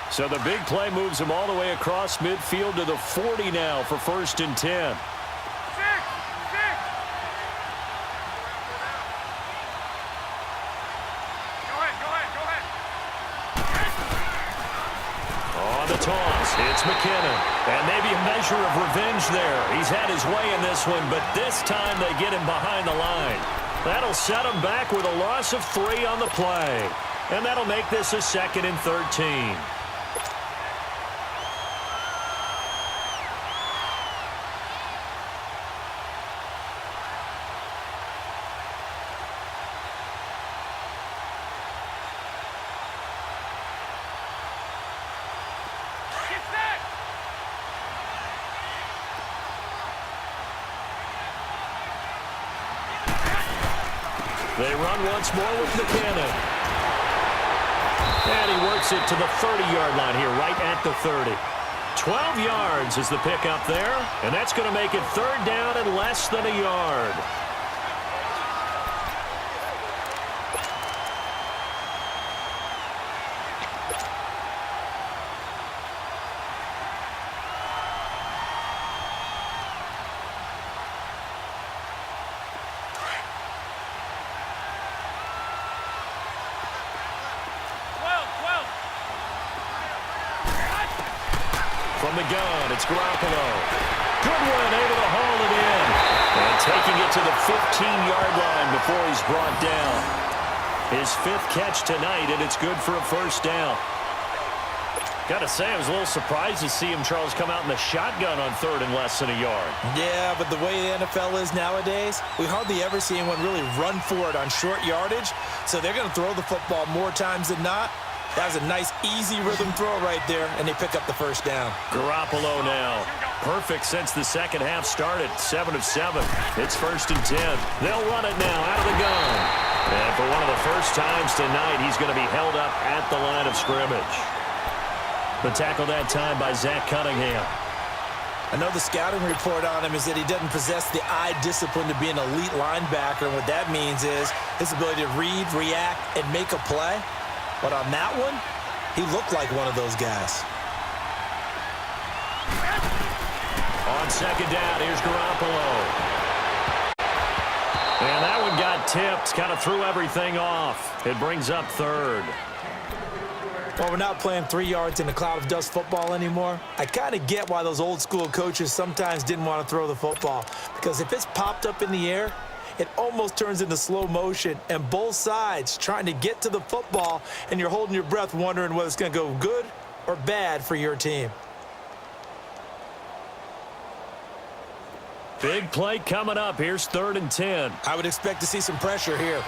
Speaker 1: So the big play moves him all the way across midfield to the 40 now for 1st and 10. On the toss, it's McKinnon. And maybe a measure of revenge there. He's had his way in this one, but this time they get him behind the line. That'll set him back with a loss of 3 on the play. And that'll make this a 2nd and 13. They run once more with McKinnon. And he works it to the 30-yard line here, right at the 30. 12 yards is the pickup there, and that's going to make it 3rd down and less than a yard. From the gun, it's Garoppolo. Goodwin able to haul it in. And taking it to the 15-yard line before he's brought down. His 5th catch tonight, and it's good for a 1st down. Got to say, I was a little surprised to see him, Charles, come out in the shotgun on 3rd and less than a yard.
Speaker 2: Yeah, but the way the NFL is nowadays, we hardly ever see anyone really run for it on short yardage. So they're going to throw the football more times than not. That was a nice, easy rhythm throw right there, and they pick up the 1st down.
Speaker 1: Garoppolo now. Perfect since the second half started. 7 of 7. It's 1st and 10. They'll run it now out of the gun. And for one of the first times tonight, he's going to be held up at the line of scrimmage. The tackle that time by Zach Cunningham.
Speaker 2: I know the scouting report on him is that he doesn't possess the eye discipline to be an elite linebacker. And what that means is his ability to read, react, and make a play. But on that one, he looked like one of those guys.
Speaker 1: On 2nd down, here's Garoppolo. And that one got tipped, kind of threw everything off. It brings up 3rd.
Speaker 2: Well, we're not playing 3 yards in a cloud of dust football anymore. I kind of get why those old school coaches sometimes didn't want to throw the football. Because if it's popped up in the air, it almost turns into slow motion, and both sides trying to get to the football, and you're holding your breath wondering whether it's going to go good or bad for your team.
Speaker 1: Big play coming up. Here's 3rd and 10.
Speaker 2: I would expect to see some pressure here.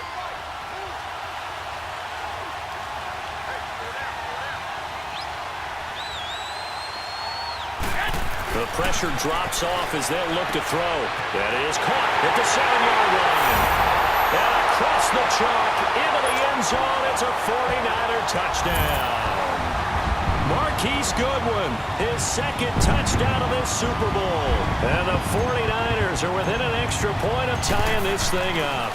Speaker 1: The pressure drops off as they'll look to throw. That is caught at the 7-yard line. And across the chalk into the end zone. It's a 49er touchdown. Marquise Goodwin, his second touchdown of this Super Bowl. And the 49ers are within an extra point of tying this thing up.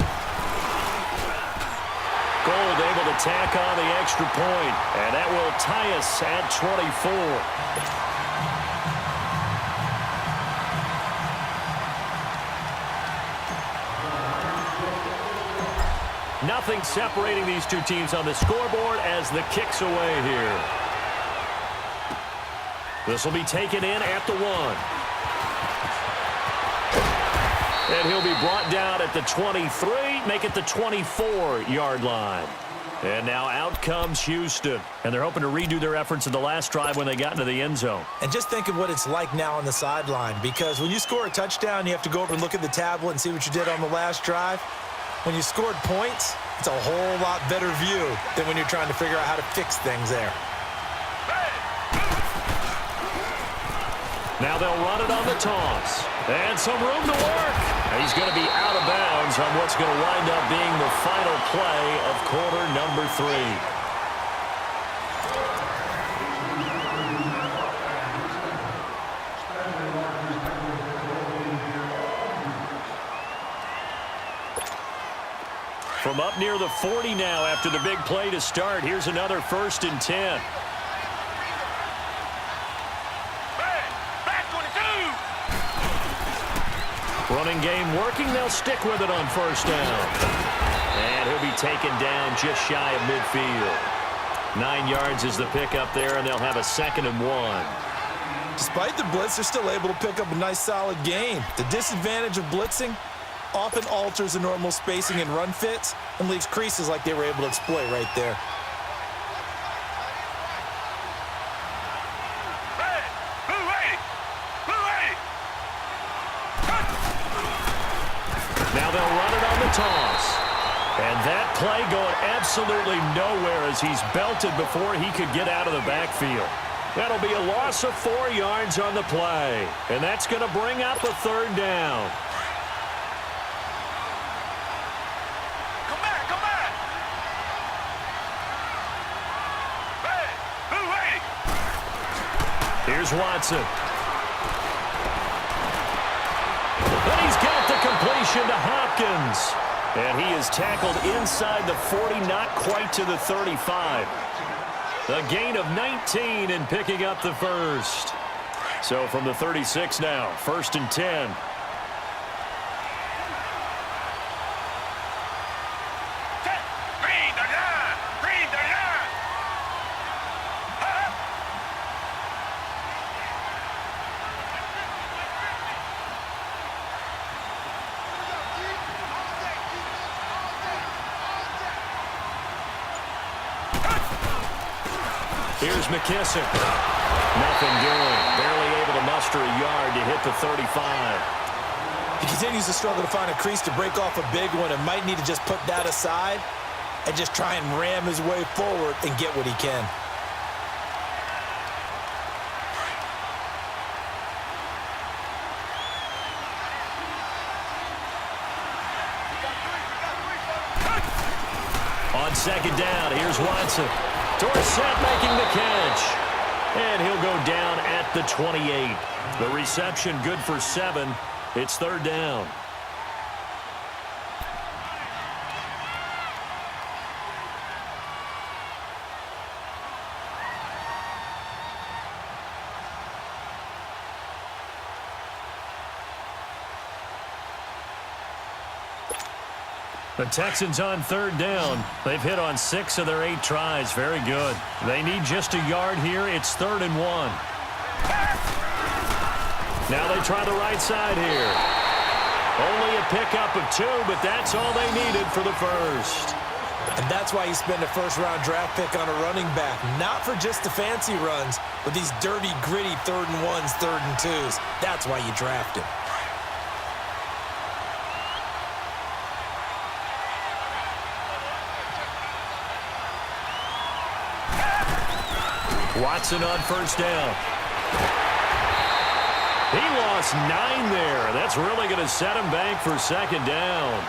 Speaker 1: Gold able to tack on the extra point, and that will tie us at 24. Nothing separating these two teams on the scoreboard as the kick's away here. This will be taken in at the 1. And he'll be brought down at the 23, make it the 24-yard line. And now out comes Houston. And they're hoping to redo their efforts in the last drive when they got into the end zone.
Speaker 2: And just think of what it's like now on the sideline, because when you score a touchdown, you have to go over and look at the tablet and see what you did on the last drive. When you scored points, it's a whole lot better view than when you're trying to figure out how to fix things there.
Speaker 1: Now they'll run it on the toss. And some room to work. He's going to be out of bounds on what's going to wind up being the final play of quarter number 3. From up near the 40 now after the big play to start. Here's another 1st and 10. Running game working. They'll stick with it on 1st down. And he'll be taken down just shy of midfield. 9 yards is the pickup there, and they'll have a 2nd and 1.
Speaker 2: Despite the blitz, they're still able to pick up a nice, solid gain. The disadvantage of blitzing often alters the normal spacing and run fits and leaves creases like they were able to exploit right there.
Speaker 1: Now they'll run it on the toss. And that play going absolutely nowhere as he's belted before he could get out of the backfield. That'll be a loss of 4 yards on the play. And that's going to bring up a 3rd down.
Speaker 3: Come back. Hey,
Speaker 1: Here's Watson. And he's got the completion to Hopkins. And he is tackled inside the 40, not quite to the 35. A gain of 19 and picking up the 1st. So from the 36 now, 1st and 10.
Speaker 3: green the line.
Speaker 1: Here's McKissick. Nothing doing. Barely able to muster a yard to hit the 35.
Speaker 2: He continues to struggle to find a crease to break off a big one and might need to just put that aside and just try and ram his way forward and get what he can.
Speaker 1: On 2nd down, here's Watson. Dorsett making the catch. And he'll go down at the 28. The reception good for 7. It's 3rd down. The Texans on 3rd down. They've hit on 6 of their 8 tries. Very good. They need just a yard here. It's 3rd and 1. Now they try the right side here. Only a pickup of 2, but that's all they needed for the 1st.
Speaker 2: And that's why you spend a first-round draft pick on a running back. Not for just the fancy runs, but these dirty, gritty 3rd and 1s, 3rd and 2s. That's why you draft him.
Speaker 1: Watson on 1st down. He lost 9 there. That's really going to set him back for 2nd down.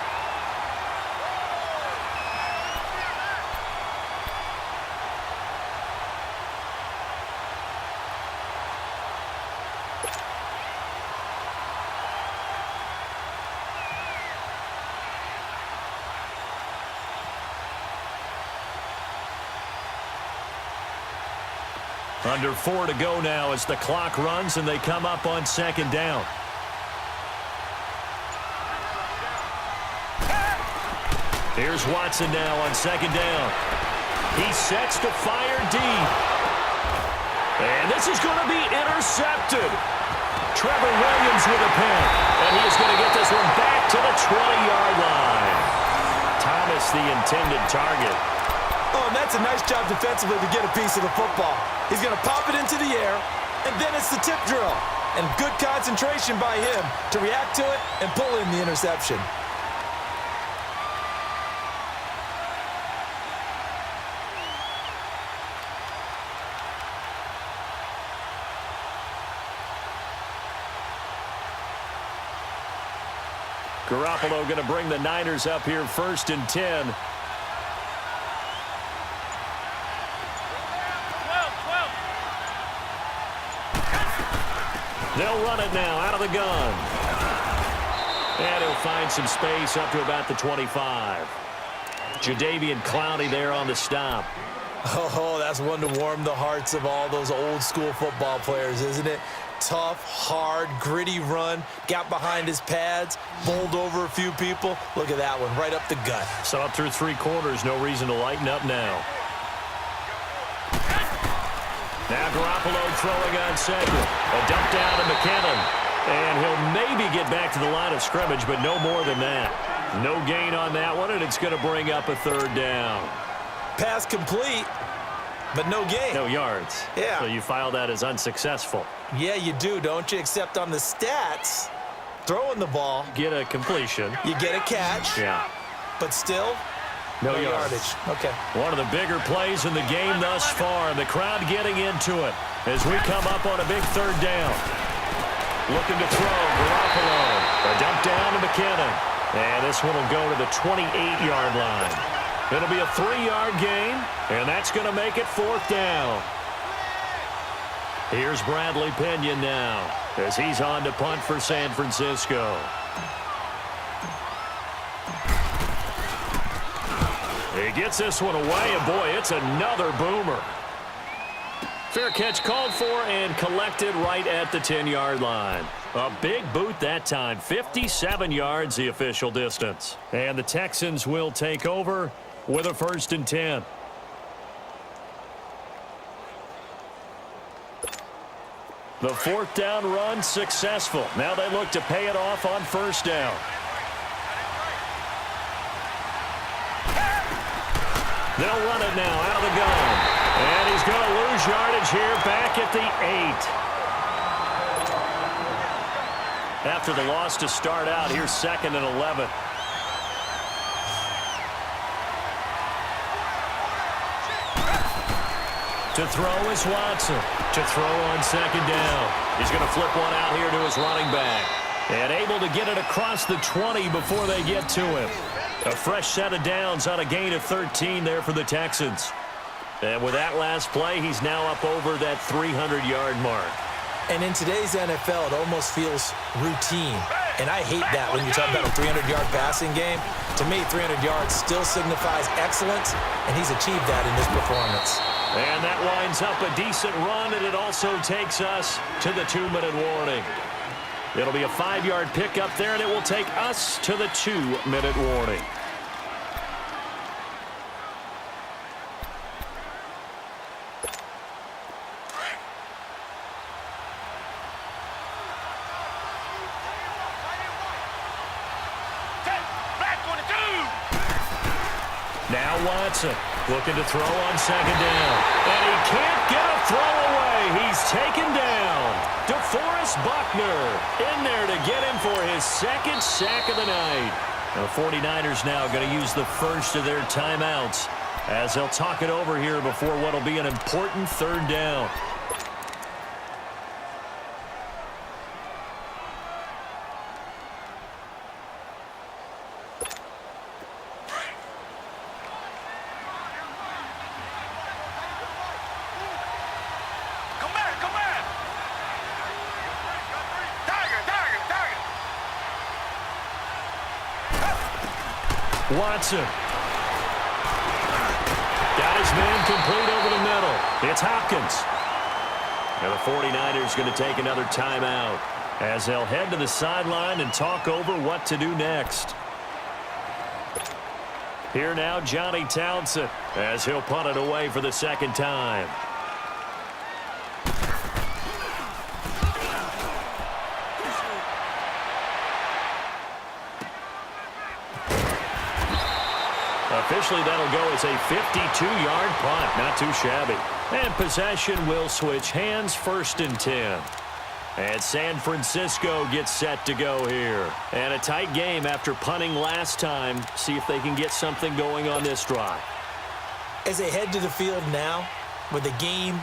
Speaker 1: Under 4 to go now as the clock runs and they come up on second down. Here's Watson now on second down. He sets to fire deep. And this is going to be intercepted. Trevor Williams with a pick. And he is going to get this one back to the 20-yard line. Thomas the intended target.
Speaker 2: Oh, and that's a nice job defensively to get a piece of the football. He's going to pop it into the air, and then it's the tip drill. And good concentration by him to react to it and pull in the interception.
Speaker 1: Garoppolo going to bring the Niners up here 1st and 10. They'll run it now out of the gun. And he'll find some space up to about the 25. Jadeveon Clowney there on the stop.
Speaker 2: Oh, that's one to warm the hearts of all those old school football players, isn't it? Tough, hard, gritty run. Got behind his pads, bowled over a few people. Look at that one, right up the gut.
Speaker 1: So up through 3 quarters, no reason to lighten up now. Now Garoppolo throwing on second. A dump down to McKinnon. And he'll maybe get back to the line of scrimmage, but no more than that. No gain on that one, and it's going to bring up a 3rd down.
Speaker 2: Pass complete, but no gain.
Speaker 1: No yards.
Speaker 2: Yeah.
Speaker 1: So you file that as unsuccessful.
Speaker 2: Yeah, you do, don't you? Except on the stats, throwing the ball,
Speaker 1: Get a completion.
Speaker 2: you get a catch,
Speaker 1: Yeah.
Speaker 2: but still,
Speaker 1: No
Speaker 2: no
Speaker 1: yardage.
Speaker 2: Okay.
Speaker 1: One of the bigger plays in the game thus far. The crowd getting into it as we come up on a big 3rd down. Looking to throw, Garoppolo. A dump down to McKinnon. And this one will go to the 28-yard line. It'll be a 3-yard gain, and that's going to make it 4th down. Here's Bradley Pinion now as he's on to punt for San Francisco. He gets this one away, and boy, it's another boomer. Fair catch called for and collected right at the 10-yard line. A big boot that time, 57 yards the official distance. And the Texans will take over with a 1st and 10. The 4th down run successful. Now they look to pay it off on 1st down. They'll run it now out of the gun. And he's going to lose yardage here back at the 8. After the loss to start out, here's 2nd and 11. To throw is Watson. To throw on 2nd down. He's going to flip one out here to his running back. And able to get it across the 20 before they get to him. A fresh set of downs on a gain of 13 there for the Texans. And with that last play, he's now up over that 300-yard mark.
Speaker 2: And in today's NFL, it almost feels routine. And I hate that when you talk about a 300-yard passing game. To me, 300 yards still signifies excellence, and he's achieved that in this performance.
Speaker 1: And that winds up a decent run, and it also takes us to the 2-minute warning. It'll be a 5-yard pickup there, and it will take us to the 2-minute warning. Now Watson looking to throw on 2nd down. And he can't get a throw away. He's taken down. DeForest Buckner in there to get him for his 2nd sack of the night. The 49ers now going to use the first of their timeouts as they'll talk it over here before what will be an important 3rd down. Watson. Got his man complete over the middle. It's Hopkins. And the 49ers going to take another timeout as they'll head to the sideline and talk over what to do next. Here now, Johnny Townsend, as he'll punt it away for the second time. Officially, that'll go as a 52-yard punt. Not too shabby. And possession will switch hands, 1st and 10. And San Francisco gets set to go here. And a tight game after punting last time. See if they can get something going on this drive.
Speaker 2: As they head to the field now, with the game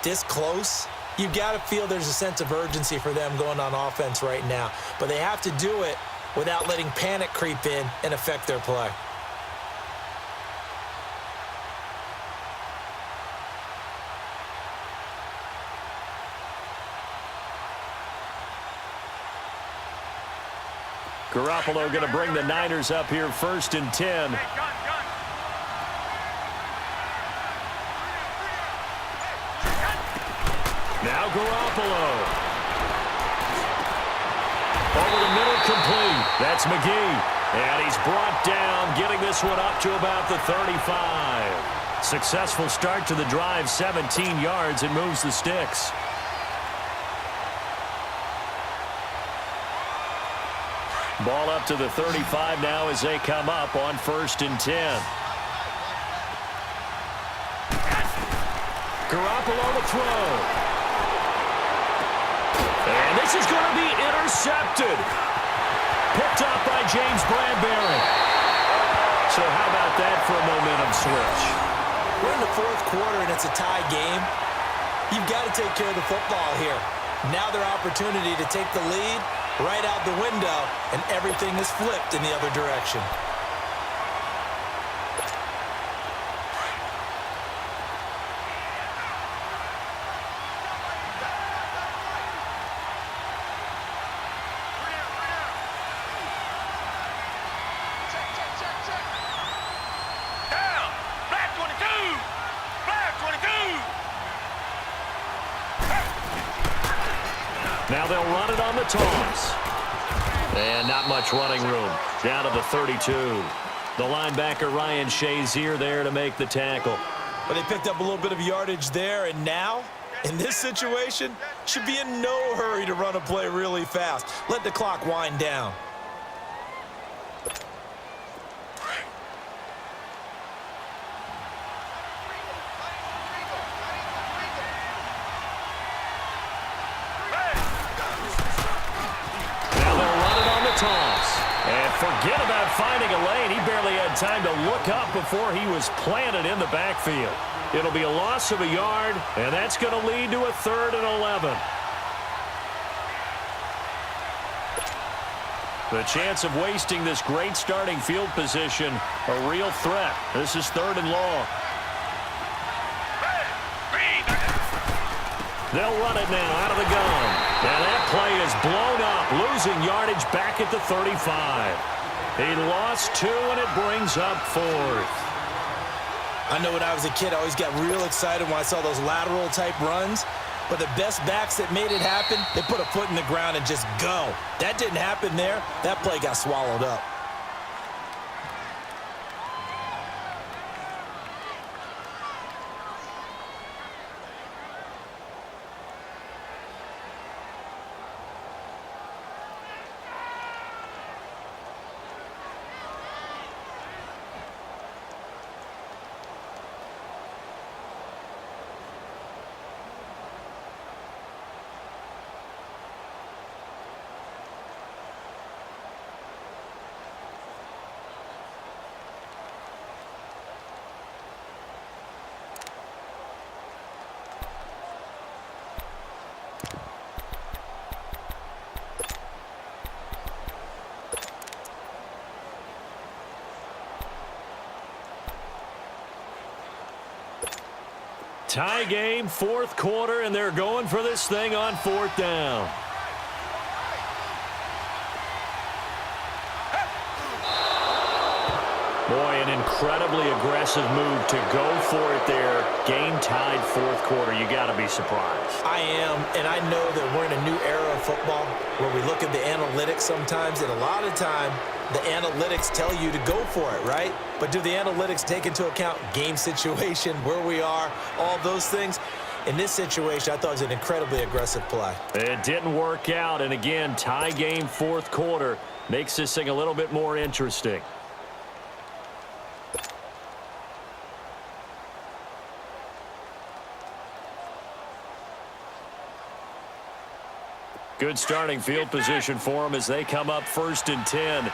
Speaker 2: this close, you've got to feel there's a sense of urgency for them going on offense right now. But they have to do it without letting panic creep in and affect their play.
Speaker 1: Garoppolo going to bring the Niners up here 1st and 10. Now Garoppolo. Over the middle, complete. That's McGee. And he's brought down, getting this one up to about the 35. Successful start to the drive, 17 yards, and moves the sticks. Ball up to the 35 now as they come up on 1st and 10. Garoppolo to throw. And this is going to be intercepted. Picked up by James Bradbury. So how about that for a momentum switch?
Speaker 2: We're in the 4th quarter and it's a tie game. You've got to take care of the football here. Now their opportunity to take the lead right out the window, and everything is flipped in the other direction.
Speaker 3: Down. Flag 22. Flag 22.
Speaker 1: Now they'll run it on the toss. And not much running room. Down to the 32. The linebacker, Ryan Shazier, there to make the tackle.
Speaker 2: But they picked up a little bit of yardage there, and now, in this situation, should be in no hurry to run a play really fast. Let the clock wind down.
Speaker 1: Forget about finding a lane. He barely had time to look up before he was planted in the backfield. It'll be a loss of a yard, and that's going to lead to a 3rd and 11. The chance of wasting this great starting field position, a real threat. This is 3rd and long. They'll run it now out of the gun. And that play is blown up, losing yardage back at the 35. He lost 2, and it brings up 4th.
Speaker 2: I know when I was a kid, I always got real excited when I saw those lateral-type runs. But the best backs that made it happen, they put a foot in the ground and just go. That didn't happen there. That play got swallowed up.
Speaker 1: Tie game, 4th quarter, and they're going for this thing on 4th down. Boy, an incredibly aggressive move to go for it there. Game-tied fourth quarter. You got to be surprised.
Speaker 2: I am, and I know that we're in a new era of football where we look at the analytics sometimes, and a lot of time the analytics tell you to go for it, right? But do the analytics take into account game situation, where we are, all those things? In this situation, I thought it was an incredibly aggressive play.
Speaker 1: It didn't work out, and again, tie game fourth quarter makes this thing a little bit more interesting. Good starting field position for them as they come up 1st and 10.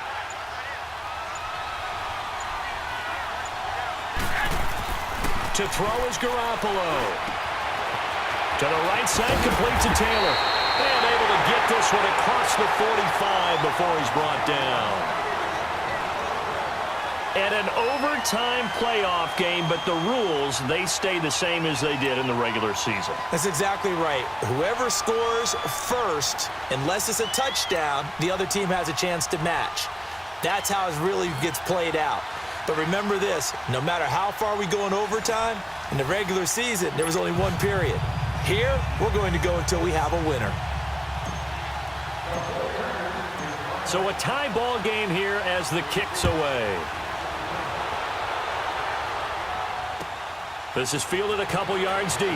Speaker 1: To throw is Garoppolo. To the right side, complete to Taylor. And able to get this one across the 45 before he's brought down. And an overtime playoff game, but the rules, they stay the same as they did in the regular season.
Speaker 2: That's exactly right. Whoever scores first, unless it's a touchdown, the other team has a chance to match. That's how it really gets played out. But remember this, no matter how far we go in overtime, in the regular season, there was only one period. Here, we're going to go until we have a winner.
Speaker 1: So a tie ball game here as the kick's away. This is fielded a couple yards deep.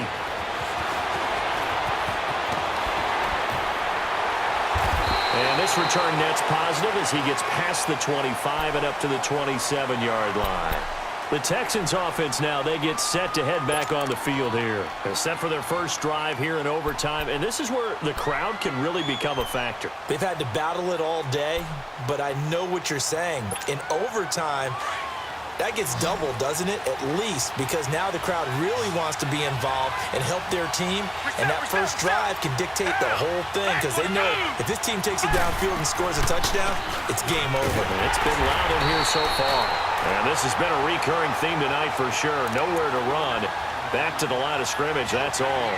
Speaker 1: And this return net's positive as he gets past the 25 and up to the 27-yard line. The Texans offense now, they get set to head back on the field here. They're set for their first drive here in overtime, and this is where the crowd can really become a factor.
Speaker 2: They've had to battle it all day, but I know what you're saying. In overtime, that gets doubled, doesn't it? At least, because now the crowd really wants to be involved and help their team, and that first drive can dictate the whole thing because they know if this team takes it downfield and scores a touchdown, it's game over.
Speaker 1: It's been loud in here so far. And this has been a recurring theme tonight for sure. Nowhere to run. Back to the line of scrimmage, that's all.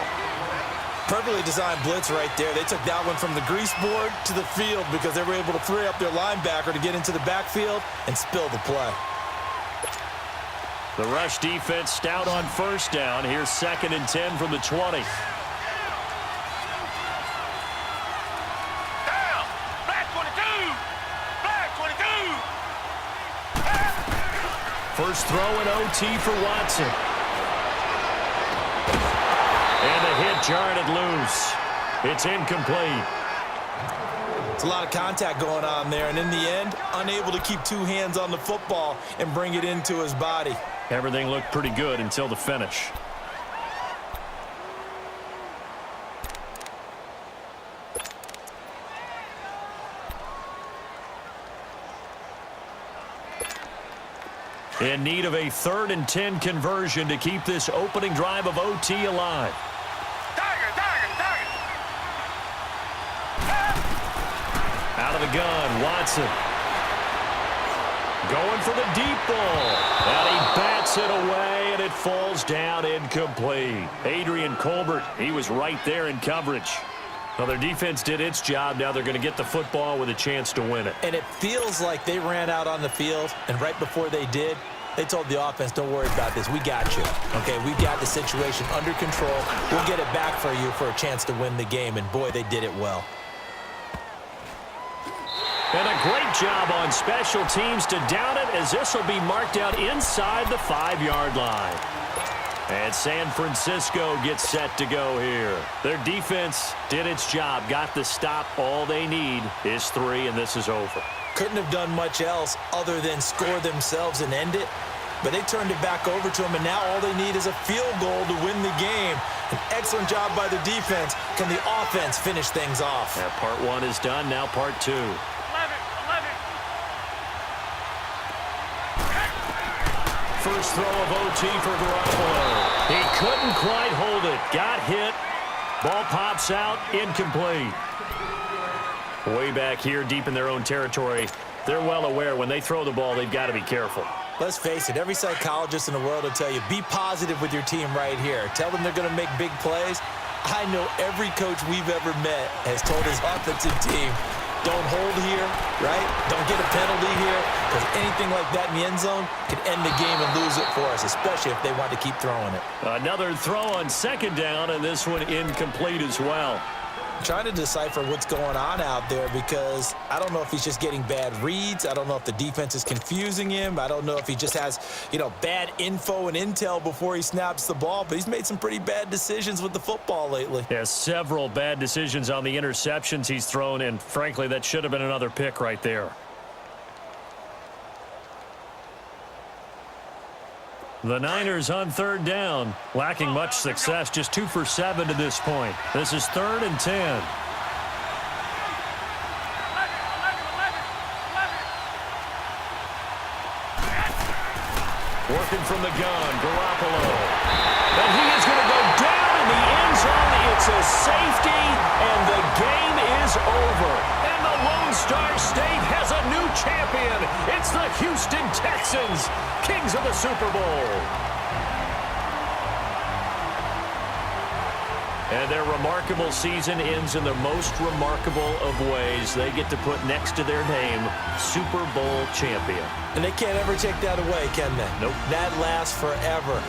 Speaker 2: Perfectly designed blitz right there. They took that one from the grease board to the field because they were able to free up their linebacker to get into the backfield and spill the play.
Speaker 1: The rush defense stout on first down. Here's 2nd and 10 from the 20.
Speaker 3: Down. Flag 22. Flag 22.
Speaker 1: First throw in OT for Watson. And the hit jarred loose. It's incomplete.
Speaker 2: It's a lot of contact going on there, and in the end, unable to keep two hands on the football and bring it into his body.
Speaker 1: Everything looked pretty good until the finish. In need of a 3rd and 10 conversion to keep this opening drive of OT alive. Out of the gun, Watson. Going for the deep ball. And he bats it away, and it falls down incomplete. Adrian Colbert, he was right there in coverage. Well, their defense did its job. Now they're going to get the football with a chance to win it.
Speaker 2: And it feels like they ran out on the field, and right before they did, they told the offense, don't worry about this. We got you. Okay, we got the situation under control. We'll get it back for you for a chance to win the game. And, boy, they did it well.
Speaker 1: And a great job on special teams to down it as this will be marked out inside the 5-yard line. And San Francisco gets set to go here. Their defense did its job, got the stop. All they need is 3, and this is over.
Speaker 2: Couldn't have done much else other than score themselves and end it. But they turned it back over to them, and now all they need is a field goal to win the game. An excellent job by the defense. Can the offense finish things off?
Speaker 1: Yeah, part 1 is done, now part 2. First throw of OT for Garoppolo. He couldn't quite hold it. Got hit. Ball pops out. Incomplete. Way back here, deep in their own territory, they're well aware when they throw the ball, they've got to be careful.
Speaker 2: Let's face it, every psychologist in the world will tell you, be positive with your team right here. Tell them they're going to make big plays. I know every coach we've ever met has told his offensive team, Don't hold here, right? Don't get a penalty here, because anything like that in the end zone could end the game and lose it for us, especially if they want to keep throwing it.
Speaker 1: Another throw on second down, and this one incomplete as well.
Speaker 2: Trying to decipher what's going on out there, because I don't know if he's just getting bad reads. I don't know if the defense is confusing him. I don't know if he just has, bad info and intel before he snaps the ball, but he's made some pretty bad decisions with the football lately.
Speaker 1: Yeah, several bad decisions on the interceptions he's thrown, and frankly, that should have been another pick right there. The Niners on third down, lacking much success, just 2 for 7 to this point. This is 3rd and 10. Working from the gun, Garoppolo. And he is going to go down in the end zone. It's a safety, and the game is over. And the Lone Star State has a new champion. It's the Houston Texans, kings of the Super Bowl. And their remarkable season ends in the most remarkable of ways. They get to put next to their name, Super Bowl champion.
Speaker 2: And they can't ever take that away, can they?
Speaker 1: Nope.
Speaker 2: That lasts forever.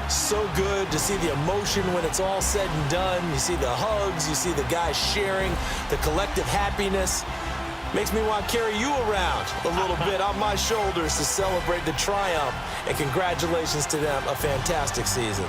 Speaker 2: So good to see the emotion when it's all said and done. You see the hugs, you see the guys sharing, the collective happiness. Makes me want to carry you around a little bit on my shoulders to celebrate the triumph. And congratulations to them, a fantastic season.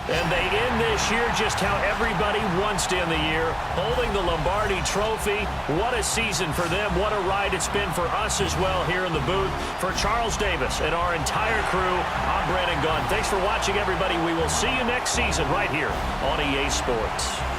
Speaker 1: And they end this year just how everybody wants to end the year, holding the Lombardi Trophy. What a season for them. What a ride it's been for us as well here in the booth. For Charles Davis and our entire crew, I'm Brandon Gunn. Thanks for watching, everybody. We will see you next season right here on EA Sports.